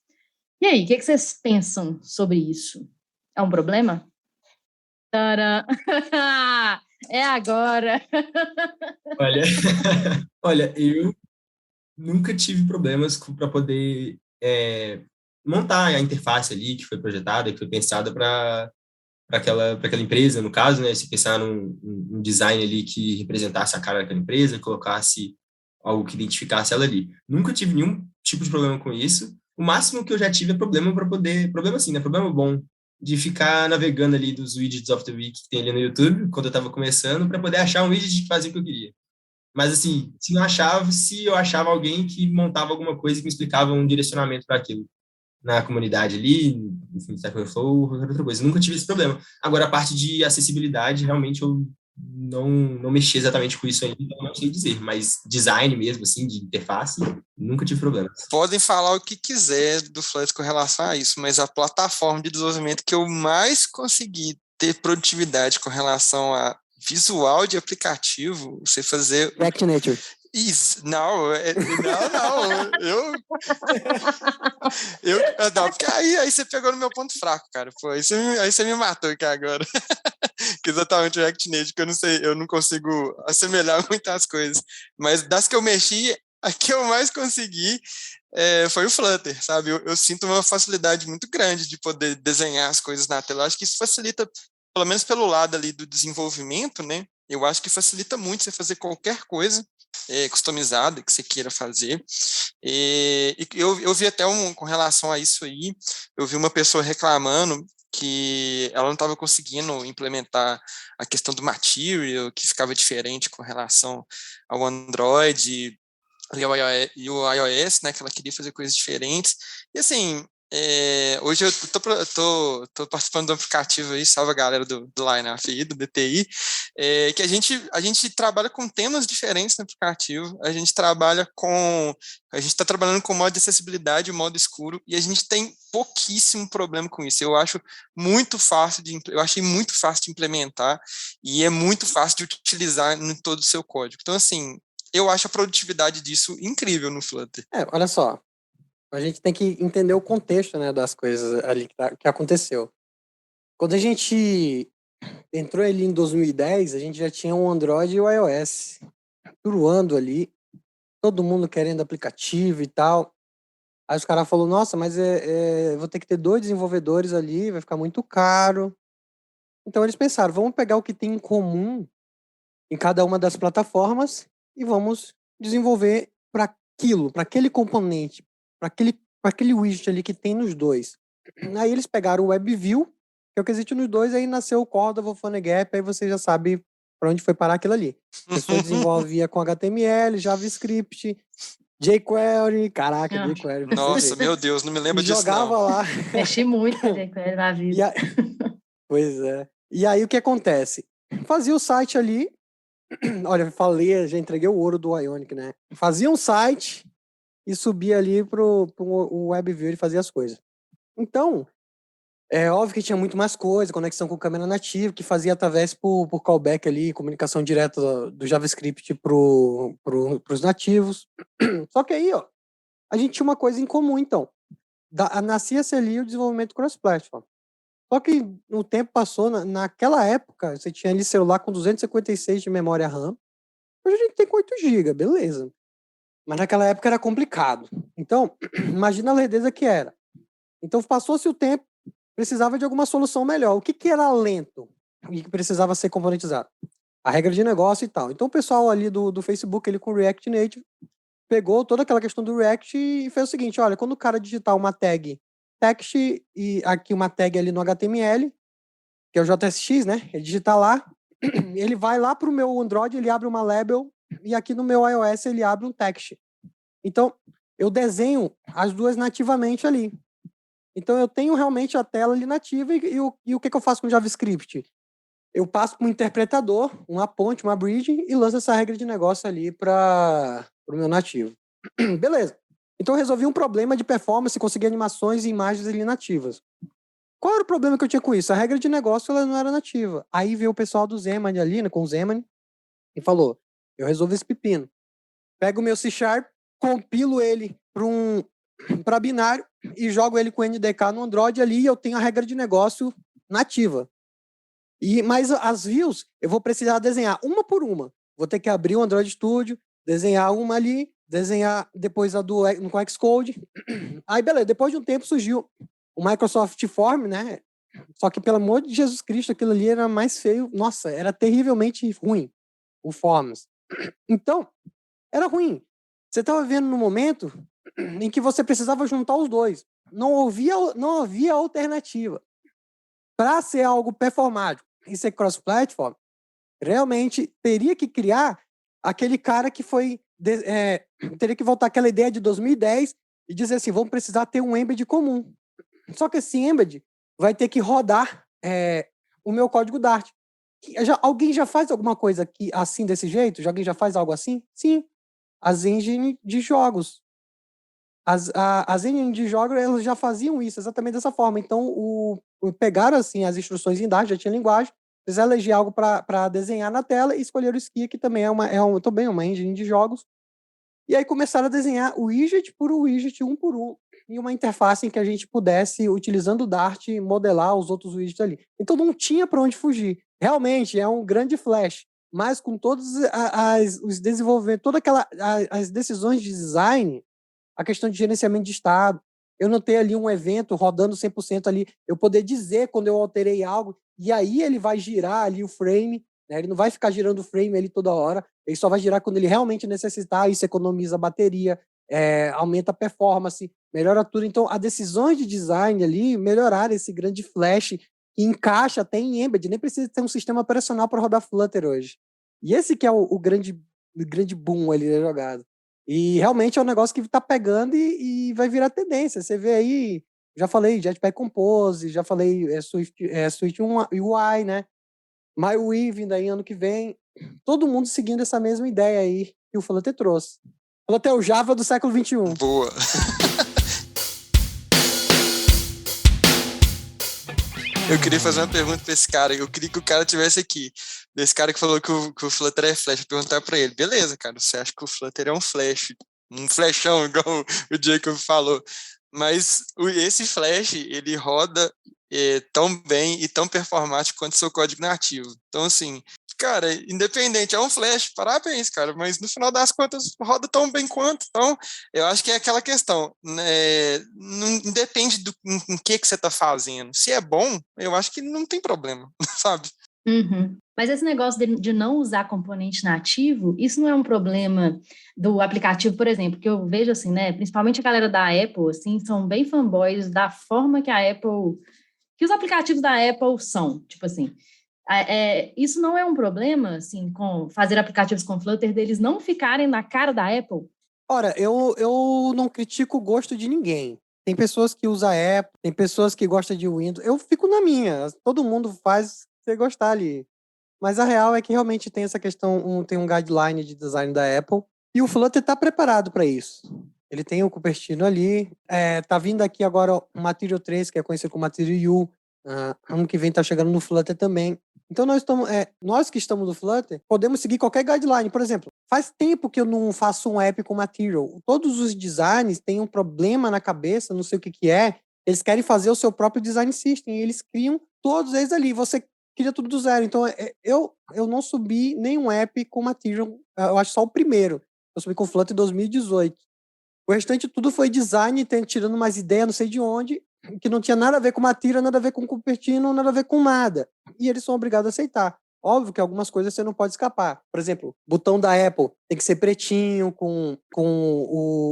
E aí, o que vocês pensam sobre isso? É um problema? Tcharam! É agora! Olha, eu nunca tive problemas para poder montar a interface ali que foi projetada, que foi pensada para aquela empresa, no caso, né? Se pensar num design ali que representasse a cara daquela empresa, colocasse algo que identificasse ela ali. Nunca tive nenhum tipo de problema com isso. O máximo que eu já tive é problema assim, né? Problema bom de ficar navegando ali dos widgets of the week que tem ali no YouTube, quando eu estava começando, para poder achar um widget que fazia o que eu queria. Mas, assim, se eu achava alguém que montava alguma coisa que me explicava um direcionamento para aquilo na comunidade ali, enfim, Stack Overflow, qualquer outra coisa. Nunca tive esse problema. Agora, a parte de acessibilidade, realmente, eu não mexi exatamente com isso ainda, então não sei dizer. Mas design mesmo, assim, de interface, nunca tive problema. Podem falar o que quiser do Flutter com relação a isso, mas a plataforma de desenvolvimento que eu mais consegui ter produtividade com relação a visual de aplicativo, você fazer... React Native. Não, não, porque aí você pegou no meu ponto fraco, cara. Pô, aí você me matou aqui agora. Que exatamente o React Native, que eu não consigo assemelhar muitas coisas. Mas das que eu mexi, a que eu mais consegui foi o Flutter, sabe? Eu sinto uma facilidade muito grande de poder desenhar as coisas na tela. Eu acho que isso facilita, pelo menos pelo lado ali do desenvolvimento, né? Eu acho que facilita muito você fazer qualquer coisa customizada que você queira fazer. E eu vi até com relação a isso aí, eu vi uma pessoa reclamando que ela não estava conseguindo implementar a questão do material, que ficava diferente com relação ao Android e o iOS, né, que ela queria fazer coisas diferentes. E assim, hoje eu tô participando do aplicativo aí, salve a galera do Lineup aí, do DTI, que a gente trabalha com temas diferentes no aplicativo, a gente está trabalhando com modo de acessibilidade e modo escuro, e a gente tem pouquíssimo problema com isso. Eu achei muito fácil de implementar, e é muito fácil de utilizar em todo o seu código. Então, assim, eu acho a produtividade disso incrível no Flutter. Olha só, a gente tem que entender o contexto, né, das coisas ali que aconteceu. Quando a gente entrou ali em 2010, a gente já tinha o Android e o iOS turuando ali, todo mundo querendo aplicativo e tal. Aí os caras falaram, nossa, mas vou ter que ter 2 desenvolvedores ali, vai ficar muito caro. Então eles pensaram, vamos pegar o que tem em comum em cada uma das plataformas e vamos desenvolver para aquele componente, para aquele widget ali que tem nos dois. Aí eles pegaram o WebView, que é o que existe nos dois, aí nasceu o Cordova, o PhoneGap, aí você já sabe para onde foi parar aquilo ali. A pessoa desenvolvia com HTML, JavaScript, jQuery, caraca, jQuery. Nossa, meu Deus, não me lembro disso jogava não. lá. Mexi muito com jQuery na vida. Pois é. E aí o que acontece? Fazia o site ali, olha, falei, já entreguei o ouro do Ionic, né? Fazia um site e subia ali pro WebView e fazia as coisas. Então, é óbvio que tinha muito mais coisa, conexão com câmera nativa, que fazia através por callback ali, comunicação direta do JavaScript pros nativos. Só que aí, ó, a gente tinha uma coisa em comum, então. Nascia-se ali o desenvolvimento cross-platform. Só que o tempo passou, naquela época, você tinha ali celular com 256 de memória RAM. Hoje a gente tem com 8 GB, beleza. Mas naquela época era complicado. Então, imagina a lerdeza que era. Então, passou-se o tempo, precisava de alguma solução melhor. O que era lento e que precisava ser componentizado? A regra de negócio e tal. Então, o pessoal ali do Facebook, ele com React Native, pegou toda aquela questão do React e fez o seguinte, olha, quando o cara digitar uma tag text e aqui uma tag ali no HTML, que é o JSX, né? Ele digitar lá, ele vai lá para o meu Android, ele abre uma label, e aqui no meu iOS ele abre um text. Então, eu desenho as duas nativamente ali. Então, eu tenho realmente a tela ali nativa e o que eu faço com o JavaScript? Eu passo para um interpretador, uma ponte, uma bridge, e lanço essa regra de negócio ali para o meu nativo. Beleza. Então, eu resolvi um problema de performance, conseguir animações e imagens ali nativas. Qual era o problema que eu tinha com isso? A regra de negócio ela não era nativa. Aí veio o pessoal do Zemani ali, né, com o Zemani, e falou, eu resolvo esse pepino. Pego o meu C#, compilo ele para binário e jogo ele com NDK no Android ali e eu tenho a regra de negócio nativa. Mas as views eu vou precisar desenhar uma por uma. Vou ter que abrir o Android Studio, desenhar uma ali, desenhar depois a com Xcode. Aí, beleza, depois de um tempo surgiu o Microsoft Form, né? Só que, pelo amor de Jesus Cristo, aquilo ali era mais feio. Nossa, era terrivelmente ruim, o Forms. Então, era ruim. Você estava vivendo num momento em que você precisava juntar os dois. Não havia alternativa. Para ser algo performático e ser cross-platform, realmente teria que criar aquele cara que foi... teria que voltar àquela ideia de 2010 e dizer assim, vamos precisar ter um embed comum. Só que esse embed vai ter que rodar o meu código Dart. Alguém já faz alguma coisa aqui, assim, desse jeito? Alguém já faz algo assim? Sim. As engines de jogos. As engines de jogos, elas já faziam isso exatamente dessa forma. Então, pegaram assim, as instruções em Dart, já tinha linguagem, fizeram eleger algo para desenhar na tela e escolheram o Skia, que também é uma engine de jogos. E aí começaram a desenhar o widget por widget, um por um, e uma interface em que a gente pudesse, utilizando o Dart, modelar os outros widgets ali. Então não tinha para onde fugir. Realmente é um grande flash. mas com todos os desenvolvimentos, as decisões de design, a questão de gerenciamento de estado, eu não ter ali um evento rodando 100% ali, eu poder dizer quando eu alterei algo, e aí ele vai girar ali o frame, né? Ele não vai ficar girando o frame ali toda hora, ele só vai girar quando ele realmente necessitar, isso economiza a bateria, aumenta a performance, melhora tudo. Então, as decisões de design ali melhoraram esse grande flash que encaixa até em Embedded, nem precisa ter um sistema operacional para rodar Flutter hoje. E esse que é o grande boom ali da jogada. E realmente é um negócio que está pegando e vai virar tendência. Você vê aí, já falei Jetpack Compose, já falei Swift UI, né? MyWe vindo aí ano que vem. Todo mundo seguindo essa mesma ideia aí que o Flutter trouxe. Flutter é o Java do século XXI. Boa! Eu queria fazer uma pergunta para esse cara. Eu queria que o cara tivesse aqui. Desse cara que falou que o Flutter é Flash. Eu perguntar para ele. Beleza, cara. Você acha que o Flutter é um Flash? Um flashão, igual o Jacob falou. Mas esse Flash, ele roda tão bem e tão performático quanto seu código nativo. Então, assim, cara, independente, é um Flash, parabéns, cara, mas no final das contas roda tão bem quanto. Então, eu acho que é aquela questão, né, não depende do em que você está fazendo. Se é bom, eu acho que não tem problema, sabe? Uhum. Mas esse negócio de não usar componente nativo, isso não é um problema do aplicativo, por exemplo, que eu vejo assim, né, principalmente a galera da Apple, assim, são bem fanboys da forma que a Apple, que os aplicativos da Apple são, tipo assim, isso não é um problema, assim, com fazer aplicativos com Flutter, deles não ficarem na cara da Apple? Ora, eu não critico o gosto de ninguém. Tem pessoas que usam Apple, tem pessoas que gostam de Windows. Eu fico na minha. Todo mundo faz você gostar ali. Mas a real é que realmente tem essa questão, tem um guideline de design da Apple. E o Flutter está preparado para isso. Ele tem o Cupertino ali. Tá vindo aqui agora o Material 3, que é conhecido como Material U. Ano que vem tá chegando no Flutter também. Então nós que estamos no Flutter, podemos seguir qualquer guideline. Por exemplo, faz tempo que eu não faço um app com Material. Todos os designs têm um problema na cabeça, não sei o que é. Eles querem fazer o seu próprio design system e eles criam todos eles ali. Você cria tudo do zero. Então, eu não subi nenhum app com Material. Eu acho só o primeiro. Eu subi com Flutter em 2018. O restante tudo foi design, tirando umas ideias, não sei de onde, que não tinha nada a ver com Material, nada a ver com Cupertino, nada a ver com nada. E eles são obrigados a aceitar. Óbvio que algumas coisas você não pode escapar. Por exemplo, o botão da Apple tem que ser pretinho, com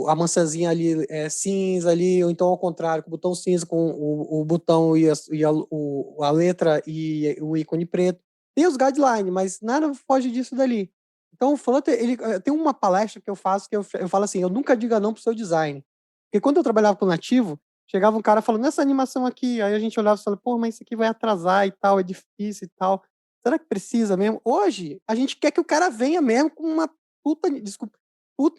a maçãzinha ali cinza ali, ou então ao contrário, com o botão cinza, com o botão e a letra e o ícone preto. Tem os guidelines, mas nada foge disso dali. Então o Flutter, ele tem uma palestra que eu faço que eu falo assim, eu nunca diga não pro seu design. Porque quando eu trabalhava com nativo, chegava um cara falando, nessa animação aqui, aí a gente olhava e falava, pô, mas isso aqui vai atrasar e tal, é difícil e tal. Será que precisa mesmo? Hoje, a gente quer que o cara venha mesmo com uma puta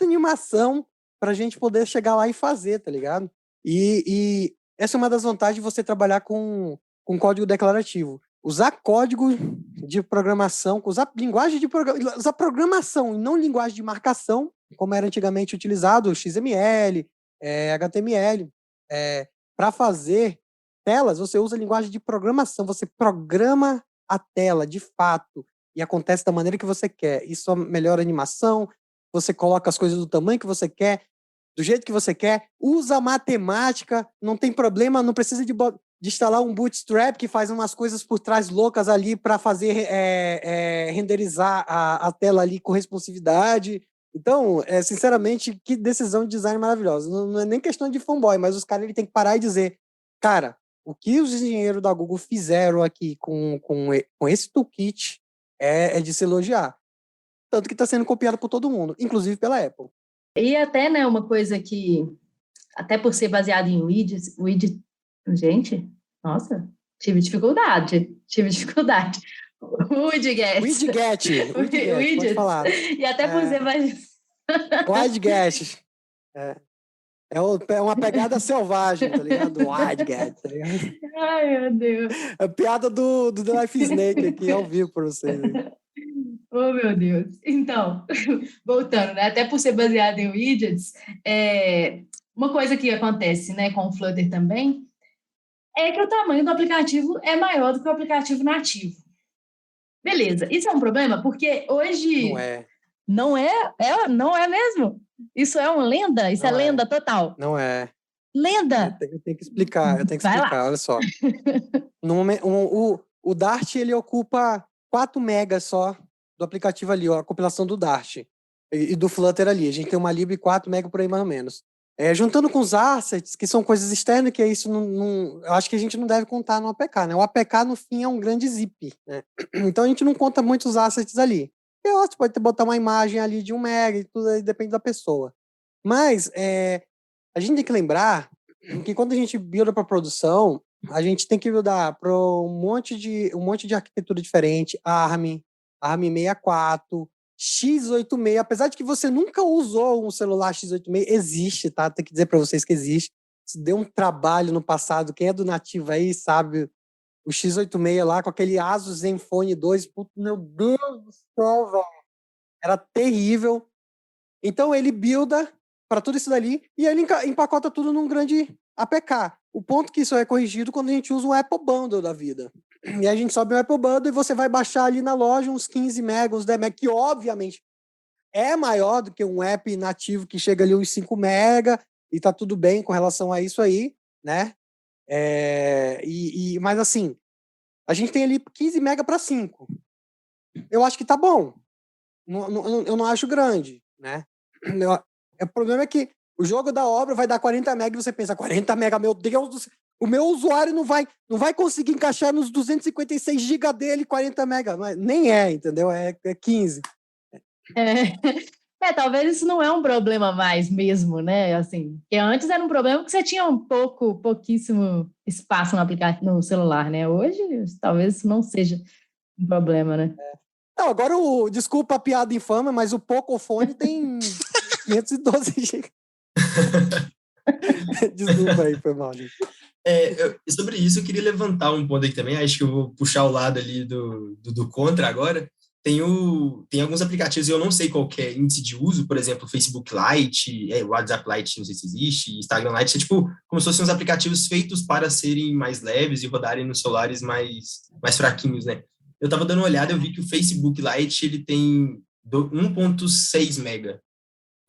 animação pra gente poder chegar lá e fazer, tá ligado? E essa é uma das vantagens de você trabalhar com código declarativo. Usar código de programação, usar linguagem de programação, usar programação e não linguagem de marcação, como era antigamente utilizado, XML, HTML. Para fazer telas, você usa linguagem de programação, você programa a tela de fato e acontece da maneira que você quer. Isso melhora a animação, você coloca as coisas do tamanho que você quer, do jeito que você quer, usa matemática, não tem problema, não precisa de instalar um Bootstrap que faz umas coisas por trás loucas ali para fazer renderizar a tela ali com responsividade. Então, sinceramente, que decisão de design maravilhosa. Não é nem questão de fanboy, mas os caras ele tem que parar e dizer, cara, o que os engenheiros da Google fizeram aqui com esse toolkit é de se elogiar. Tanto que está sendo copiado por todo mundo, inclusive pela Apple. E até, né, uma coisa que, até por ser baseado em widget, gente, nossa, tive dificuldade. Widget, pode falar. E até por ser Widget. É uma pegada selvagem, tá ligado? Widget, tá ligado? Ai, meu Deus. É a piada do The Life Snake aqui ao vivo para vocês. Oh, meu Deus. Então, voltando, né? Até por ser baseado em widgets, uma coisa que acontece, né, com o Flutter também é que o tamanho do aplicativo é maior do que o aplicativo nativo. Beleza, isso é um problema? Porque hoje... Não é. Não é? Não é mesmo? Isso é uma lenda? Isso Não é lenda total. Não é. Lenda! Eu tenho que explicar, Vai lá. olha só. O Dart, ele ocupa 4 megas só do aplicativo ali, ó, a compilação do Dart e do Flutter ali. A gente tem uma lib 4 megas por aí, mais ou menos. Juntando com os assets, que são coisas externas, que isso eu acho que a gente não deve contar no APK, né? O APK, no fim, é um grande zip, né? Então, a gente não conta muitos assets ali. Você pode botar uma imagem ali de 1 mega e tudo aí, depende da pessoa. Mas, a gente tem que lembrar que quando a gente builda para produção, a gente tem que buildar para um monte de arquitetura diferente, ARM 64, x86, apesar de que você nunca usou um celular x86, existe, tá? Tem que dizer para vocês que existe. Isso deu um trabalho no passado, quem é do nativo aí sabe, o x86 lá com aquele Asus Zenfone 2, puto, meu Deus do céu, velho. Era terrível. Então ele builda para tudo isso dali e ele empacota tudo num grande APK. O ponto que isso é corrigido quando a gente usa um Apple Bundle da vida. E a gente sobe o Apple Bundle e você vai baixar ali na loja uns 15 megas, uns 10 megas, que obviamente é maior do que um app nativo que chega ali uns 5 mega e tá tudo bem com relação a isso aí, né? Mas assim, a gente tem ali 15 mega para 5. Eu acho que tá bom. Eu não acho grande, né? O problema é que o jogo da obra vai dar 40 mega e você pensa, 40 mega, meu Deus do céu, o meu usuário não vai conseguir encaixar nos 256 GB dele 40 mega, mas nem entendeu? É 15. Talvez isso não é um problema mais mesmo, né? Assim, porque antes era um problema que você tinha pouquíssimo espaço no aplicativo, no celular, né? Hoje, talvez isso não seja um problema, né? Não, agora desculpa a piada infame, mas o Pocophone tem 512 GB. Desculpa aí, foi mal, gente. Sobre isso, eu queria levantar um ponto aqui também. Acho que eu vou puxar o lado ali do contra agora. Tem alguns aplicativos, eu não sei qual que é índice de uso, por exemplo, o Facebook Lite, WhatsApp Lite, não sei se existe, Instagram Lite, é tipo como se fossem uns aplicativos feitos para serem mais leves e rodarem nos celulares mais fraquinhos, né? Eu estava dando uma olhada, eu vi que o Facebook Lite, ele tem 1.6 mega.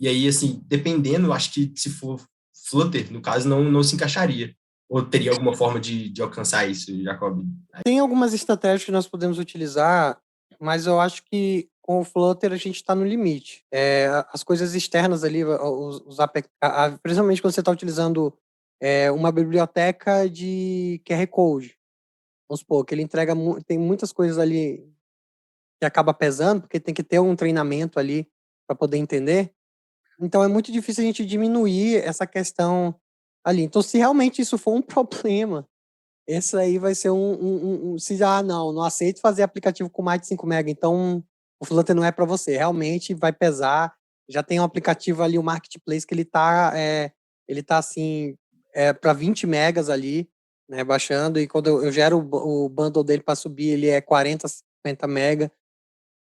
E aí, assim, dependendo, acho que se for Flutter, no caso, não se encaixaria. Ou teria alguma forma de alcançar isso, Jacob? Tem algumas estratégias que nós podemos utilizar, mas eu acho que com o Flutter a gente está no limite. As coisas externas ali, os APK, principalmente quando você está utilizando uma biblioteca de QR Code. Vamos supor, que ele entrega, tem muitas coisas ali que acaba pesando, porque tem que ter um treinamento ali para poder entender. Então é muito difícil a gente diminuir essa questão ali. Então, se realmente isso for um problema, esse aí vai ser não aceito fazer aplicativo com mais de 5 MB, então o Flutter não é para você. Realmente vai pesar. Já tem um aplicativo ali, o Marketplace, que ele tá assim, para 20 megas ali, né, baixando, e quando eu gero o bundle dele para subir, ele é 40, 50 mega,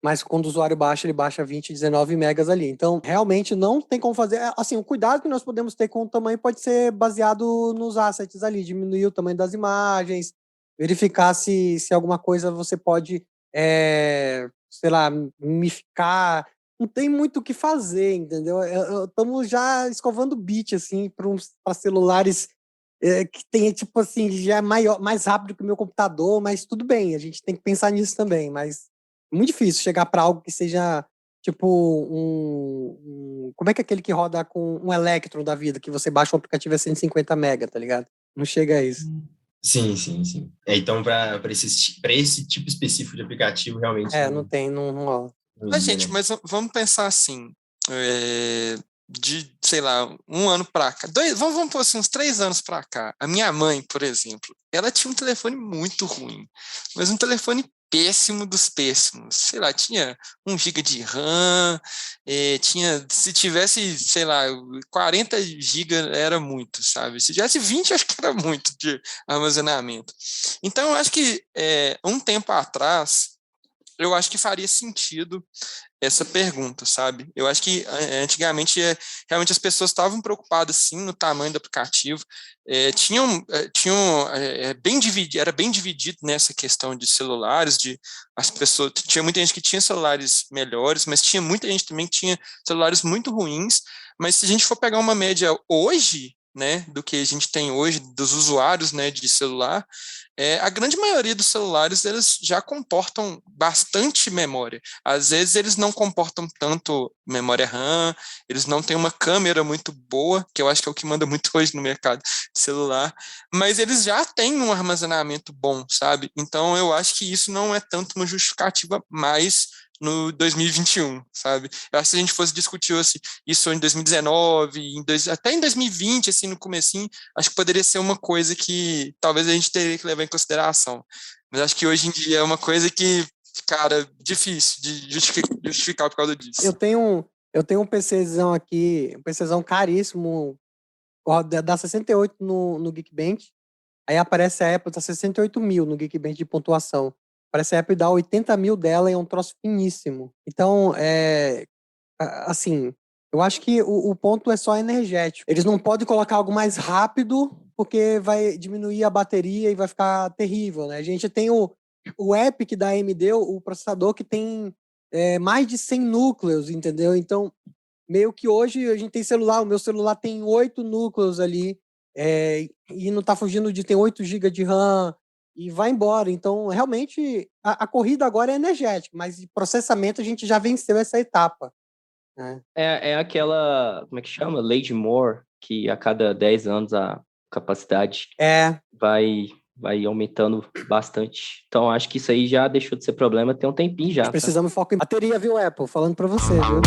mas quando o usuário baixa, ele baixa 20, 19 megas ali. Então, realmente não tem como fazer. Assim, o cuidado que nós podemos ter com o tamanho pode ser baseado nos assets ali, diminuir o tamanho das imagens, verificar se alguma coisa você pode, sei lá, mimificar. Não tem muito o que fazer, entendeu? Estamos já escovando bit, assim, para celulares que tem, tipo assim, já é mais rápido que o meu computador, mas tudo bem, a gente tem que pensar nisso também, mas é muito difícil chegar para algo que seja tipo como é que é aquele que roda com um Electron da vida, que você baixa o aplicativo a 150 mega, tá ligado? Não chega a isso. Sim. Então, para esse tipo específico de aplicativo, realmente... não rola. Mas, gente, mas vamos pensar assim, de, sei lá, um ano para cá, vamos pôr assim, uns 3 anos para cá. A minha mãe, por exemplo, ela tinha um telefone muito ruim, mas um telefone péssimo dos péssimos. Sei lá, tinha 1 GB de RAM, se tivesse, sei lá, 40 GB era muito, sabe? Se tivesse 20, acho que era muito de armazenamento. Então, eu acho que um tempo atrás, eu acho que faria sentido essa pergunta, sabe? Eu acho que antigamente realmente as pessoas estavam preocupadas sim no tamanho do aplicativo, bem dividido, era bem dividido nessa questão de celulares, as pessoas, tinha muita gente que tinha celulares melhores, mas tinha muita gente também que tinha celulares muito ruins, mas se a gente for pegar uma média hoje, né, do que a gente tem hoje, dos usuários, né, de celular, a grande maioria dos celulares, eles já comportam bastante memória. Às vezes eles não comportam tanto memória RAM, eles não têm uma câmera muito boa, que eu acho que é o que manda muito hoje no mercado de celular, mas eles já têm um armazenamento bom, sabe? Então eu acho que isso não é tanto uma justificativa mais no 2021, sabe? Eu acho que se a gente fosse discutir isso em 2019, até em 2020, assim, no comecinho, acho que poderia ser uma coisa que talvez a gente teria que levar em consideração. Mas acho que hoje em dia é uma coisa que, cara, difícil de justificar por causa disso. Eu tenho um PCzão aqui, um PCzão caríssimo, dá 68 no Geekbench, aí aparece a Apple, tá 68 mil no Geekbench de pontuação. Parece a Apple dá 80 mil dela e é um troço finíssimo. Então, assim, eu acho que o ponto é só energético. Eles não podem colocar algo mais rápido, porque vai diminuir a bateria e vai ficar terrível, né? A gente tem o Epic da AMD, o processador que tem mais de 100 núcleos, entendeu? Então, meio que hoje a gente tem celular, o meu celular tem 8 núcleos ali, e não tá fugindo tem 8 GB de RAM, e vai embora. Então, realmente, a corrida agora é energética, mas de processamento a gente já venceu essa etapa. Né? É aquela, como é que chama? Lei de Moore, que a cada 10 anos a capacidade vai aumentando bastante. Então, acho que isso aí já deixou de ser problema tem um tempinho já. Precisamos focar em bateria, viu, Apple? Falando pra você, viu?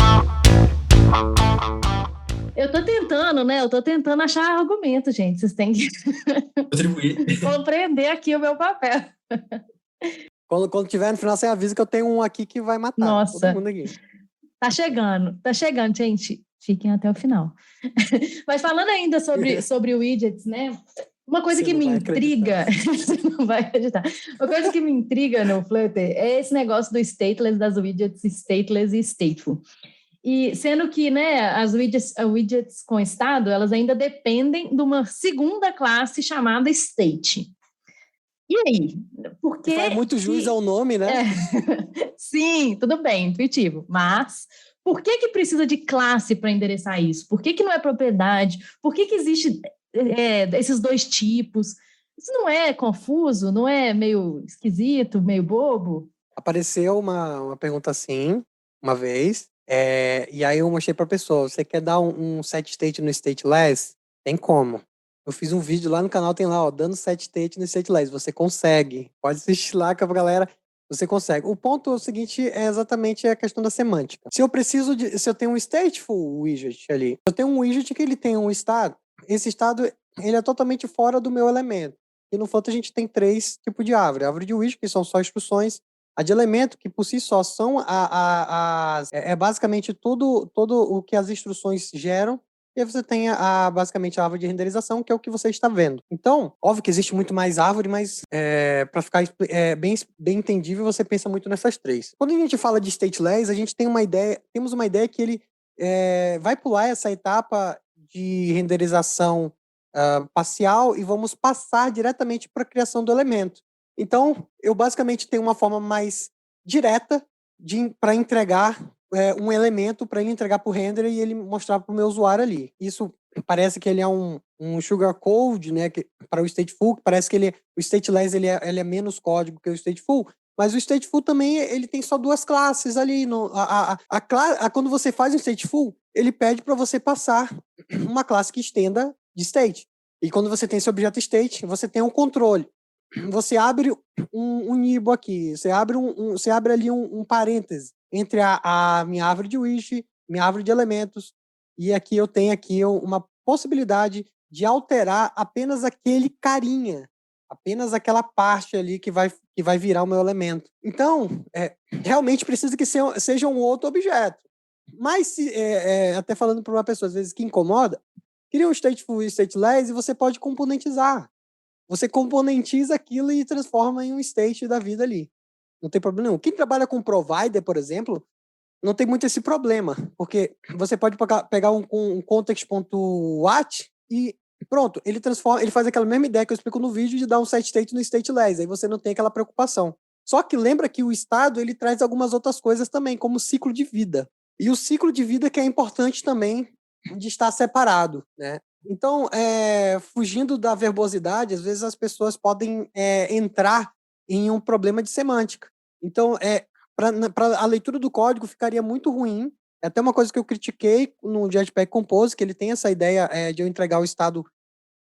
Eu tô tentando, né? Eu tô tentando achar argumento, gente. Vocês têm que compreender aqui o meu papel. Quando tiver no final, você avisa que eu tenho um aqui que vai matar. Nossa. Todo mundo aqui. Tá chegando, gente. Fiquem até o final. Mas falando ainda sobre widgets, né? Uma coisa que me intriga... Você não vai acreditar. Uma coisa que me intriga no Flutter é esse negócio do stateless, das widgets stateless e stateful. E sendo que, né, as widgets com estado, elas ainda dependem de uma segunda classe chamada state. E aí? Por que faz muito juiz ao nome, né? Sim, tudo bem, intuitivo. Mas por que precisa de classe para endereçar isso? Por que não é propriedade? Por que existe esses dois tipos? Isso não é confuso? Não é meio esquisito, meio bobo? Apareceu uma pergunta assim, uma vez, e aí eu mostrei para a pessoa, você quer dar um set state no stateless? Tem como. Eu fiz um vídeo lá no canal, tem lá, ó, dando set state no stateless. Você consegue. Pode assistir lá com a galera. Você consegue. O ponto é o seguinte, é exatamente a questão da semântica. Se eu tenho um stateful widget ali, eu tenho um widget que ele tem um estado, esse estado, ele é totalmente fora do meu elemento. E no Flutter a gente tem 3 tipos de árvore. A árvore de widget, que são só instruções. A de elemento, que por si só são basicamente tudo o que as instruções geram. E aí você tem basicamente a árvore de renderização, que é o que você está vendo. Então, óbvio que existe muito mais árvore, mas para ficar bem entendível, você pensa muito nessas 3. Quando a gente fala de stateless, a gente temos uma ideia que ele vai pular essa etapa de renderização parcial e vamos passar diretamente para a criação do elemento. Então, eu basicamente tenho uma forma mais direta para entregar um elemento, para ele entregar para o render e ele mostrar para o meu usuário ali. Isso parece que ele é um sugar code, né, para o stateful, parece que o stateless ele é menos código que o stateful, mas o stateful também ele tem só 2 classes ali. Quando você faz um stateful, ele pede para você passar uma classe que estenda de state. E quando você tem esse objeto state, você tem um controle. Você abre um nibo aqui, você abre ali um parêntese entre a minha árvore de widget, minha árvore de elementos, e aqui eu tenho uma possibilidade de alterar apenas aquele carinha, apenas aquela parte ali que vai virar o meu elemento. Então, realmente precisa que seja um outro objeto. Mas, até falando para uma pessoa, às vezes, que incomoda, cria um stateful e stateless e você pode componentizar. Você componentiza aquilo e transforma em um state da vida ali. não tem problema nenhum. Quem trabalha com provider, por exemplo, não tem muito esse problema, porque você pode pegar um context.wat e pronto, ele faz aquela mesma ideia que eu explico no vídeo de dar um set state no stateless, aí você não tem aquela preocupação. Só que lembra que o estado ele traz algumas outras coisas também, como o ciclo de vida. E o ciclo de vida que é importante também de estar separado, né? Então, fugindo da verbosidade, às vezes as pessoas podem entrar em um problema de semântica. Então, para a leitura do código ficaria muito ruim. É até uma coisa que eu critiquei no Jetpack Compose, que ele tem essa ideia de eu entregar o estado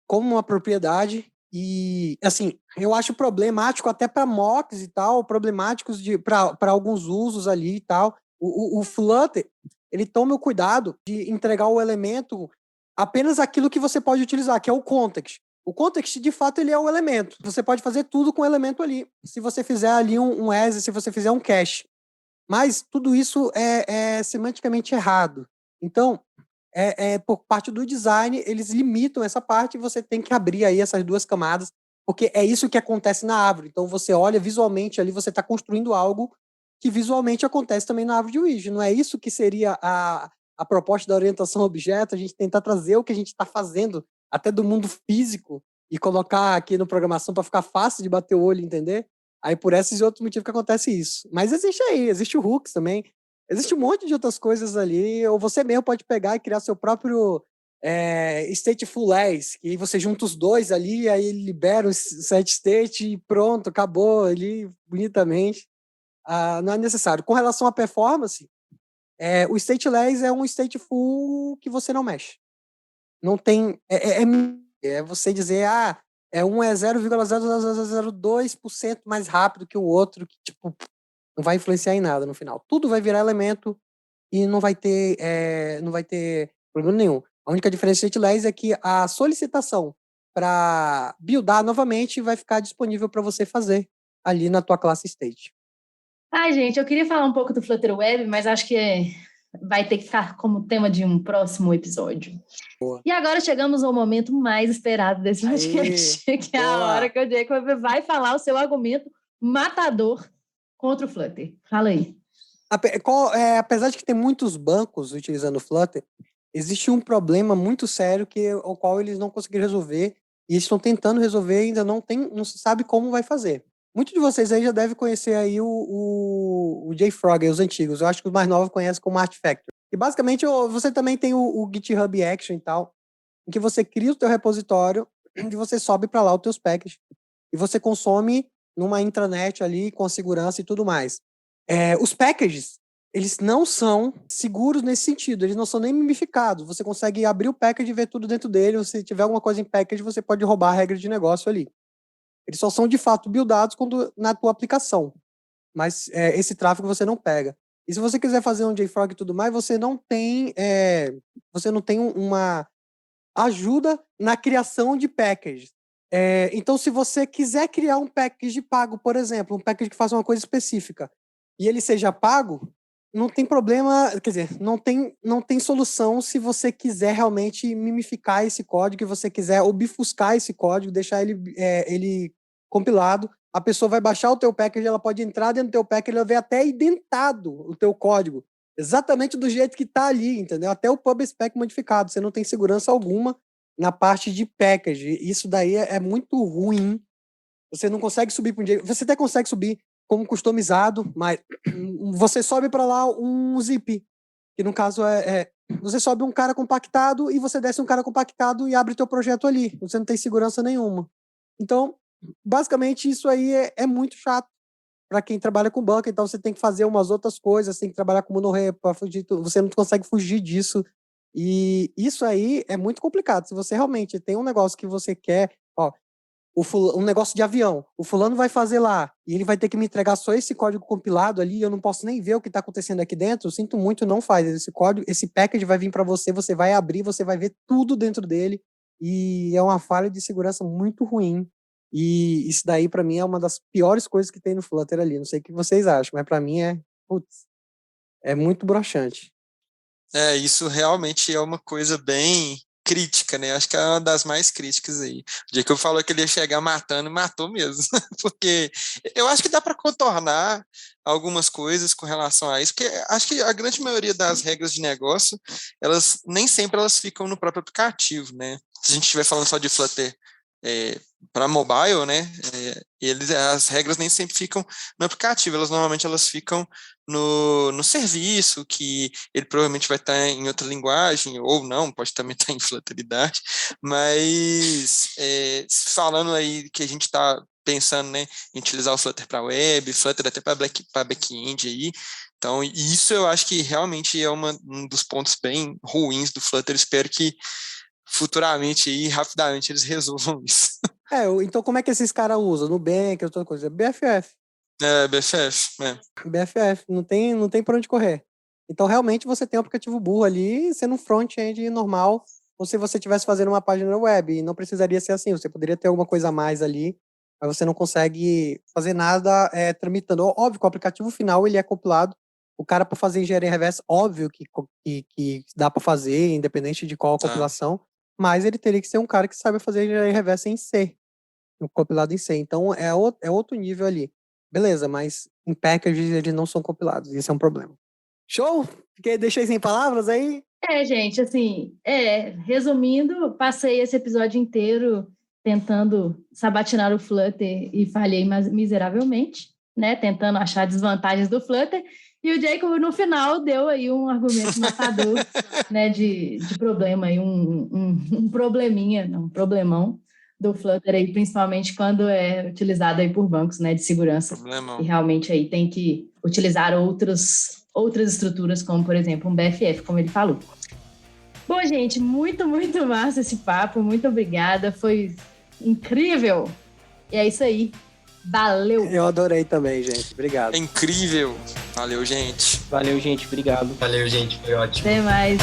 como uma propriedade. E, assim, eu acho problemático até para mocks e tal, problemáticos para alguns usos ali e tal. O Flutter, ele toma o cuidado de entregar o elemento apenas aquilo que você pode utilizar, que é o context. O context, de fato, ele é o elemento. Você pode fazer tudo com o elemento ali. Se você fizer ali um as, se você fizer um cache. Mas tudo isso é semanticamente errado. Então, por parte do design, eles limitam essa parte e você tem que abrir aí essas duas camadas, porque é isso que acontece na árvore. Então, você olha visualmente ali, você está construindo algo que visualmente acontece também na árvore de Widget. Não é isso que seria a proposta da orientação a objeto, a gente tentar trazer o que a gente está fazendo até do mundo físico e colocar aqui no programação para ficar fácil de bater o olho e entender. Aí por esses e outros motivos que acontece isso. Mas existe o hooks também, existe um monte de outras coisas ali, ou você mesmo pode pegar e criar seu próprio stateful as, que aí você junta os dois ali, aí ele libera o set state e pronto, acabou ali bonitamente. Não é necessário. Com relação à performance, o stateless é um stateful que você não mexe. Não tem... É você dizer, um é 0,0002% mais rápido que o outro, que tipo, não vai influenciar em nada no final. Tudo vai virar elemento e não vai ter problema nenhum. A única diferença do stateless é que a solicitação para buildar novamente vai ficar disponível para você fazer ali na tua classe state. Gente, eu queria falar um pouco do Flutter Web, mas acho que vai ter que ficar como tema de um próximo episódio. Boa. E agora chegamos ao momento mais esperado desse podcast, que é a hora que o Jacob vai falar o seu argumento matador contra o Flutter. Fala aí. Apesar de que tem muitos bancos utilizando o Flutter, existe um problema muito sério o qual eles não conseguiram resolver e eles estão tentando resolver e ainda não se sabe como vai fazer. Muitos de vocês aí já devem conhecer aí o JFrog, os antigos. Eu acho que os mais novos conhecem como Artifactory. E basicamente você também tem o GitHub Action e tal, em que você cria o teu repositório, onde você sobe para lá os teus packages e você consome numa intranet ali com a segurança e tudo mais. Os packages, eles não são seguros nesse sentido, eles não são nem mimificados. Você consegue abrir o package e ver tudo dentro dele. Se tiver alguma coisa em package, você pode roubar a regra de negócio ali. Eles só são de fato buildados na tua aplicação, mas esse tráfego você não pega. E se você quiser fazer um JFrog e tudo mais, você não tem uma ajuda na criação de packages. Então, se você quiser criar um package pago, por exemplo, um package que faça uma coisa específica, e ele seja pago, não tem problema, quer dizer, não tem solução se você quiser realmente mimificar esse código, se você quiser obfuscar esse código, deixar ele compilado, a pessoa vai baixar o teu package, ela pode entrar dentro do teu package, ela vai ver até identado o teu código, exatamente do jeito que está ali, entendeu? Até o pub-spec modificado, você não tem segurança alguma na parte de package, isso daí é muito ruim, você não consegue subir para um dia, você até consegue subir como customizado, mas você sobe para lá um zip, que no caso você sobe um cara compactado e você desce um cara compactado e abre teu projeto ali, você não tem segurança nenhuma. Então, basicamente, isso aí é muito chato para quem trabalha com banco, então você tem que fazer umas outras coisas, tem que trabalhar com monorepo para fugir, você não consegue fugir disso, e isso aí é muito complicado. Se você realmente tem um negócio que você quer, um negócio de avião, o fulano vai fazer lá, e ele vai ter que me entregar só esse código compilado ali, eu não posso nem ver o que está acontecendo aqui dentro, eu sinto muito, não faz. Esse código, esse package vai vir para você, você vai abrir, você vai ver tudo dentro dele, e é uma falha de segurança muito ruim, e isso daí para mim é uma das piores coisas que tem no Flutter ali, não sei o que vocês acham, mas para mim é muito broxante. Isso realmente é uma coisa bem crítica, né? Acho que é uma das mais críticas aí. O dia que eu falou que ele ia chegar matando, matou mesmo. Porque eu acho que dá para contornar algumas coisas com relação a isso, porque acho que a grande maioria das regras de negócio, elas nem sempre elas ficam no próprio aplicativo, né? Se a gente estiver falando só de Flutter para mobile, né? As regras nem sempre ficam no aplicativo, normalmente elas ficam no serviço, que ele provavelmente vai estar em outra linguagem, ou não, pode também estar em Flutteridade, mas falando aí que a gente está pensando, né, em utilizar o Flutter para web, Flutter até para back-end aí, então isso eu acho que realmente é um dos pontos bem ruins do Flutter. Espero que futuramente e rapidamente eles resolvam isso. Então como é que esses caras usam? Nubank, outra coisa? BFF. BFF, BFF, não tem por onde correr. Então realmente você tem um aplicativo burro ali, sendo um front-end normal, ou se você estivesse fazendo uma página web, e não precisaria ser assim, você poderia ter alguma coisa a mais ali, mas você não consegue fazer nada tramitando. Óbvio que o aplicativo final ele é compilado, o cara para fazer engenharia reversa, óbvio que dá para fazer, independente de qual a compilação, mas ele teria que ser um cara que saiba fazer engenharia reversa em C, compilado em C. Então é outro nível ali. Beleza, mas em packages eles não são compilados, isso é um problema. Show? Deixei sem palavras aí? Gente, assim, resumindo, passei esse episódio inteiro tentando sabatinar o Flutter e falhei miseravelmente, né? Tentando achar desvantagens do Flutter. E o Jacob, no final, deu aí um argumento matador, né, de problema, aí, um probleminha, um problemão do Flutter aí, principalmente quando é utilizado aí por bancos, né, de segurança. Problemão. E realmente aí tem que utilizar outras estruturas, como, por exemplo, um BFF, como ele falou. Bom, gente, muito, muito massa esse papo, muito obrigada, foi incrível. E é isso aí. Valeu! Eu adorei também, gente. Obrigado. É incrível. Valeu, gente. Valeu, gente. Obrigado. Valeu, gente. Foi ótimo. Até mais.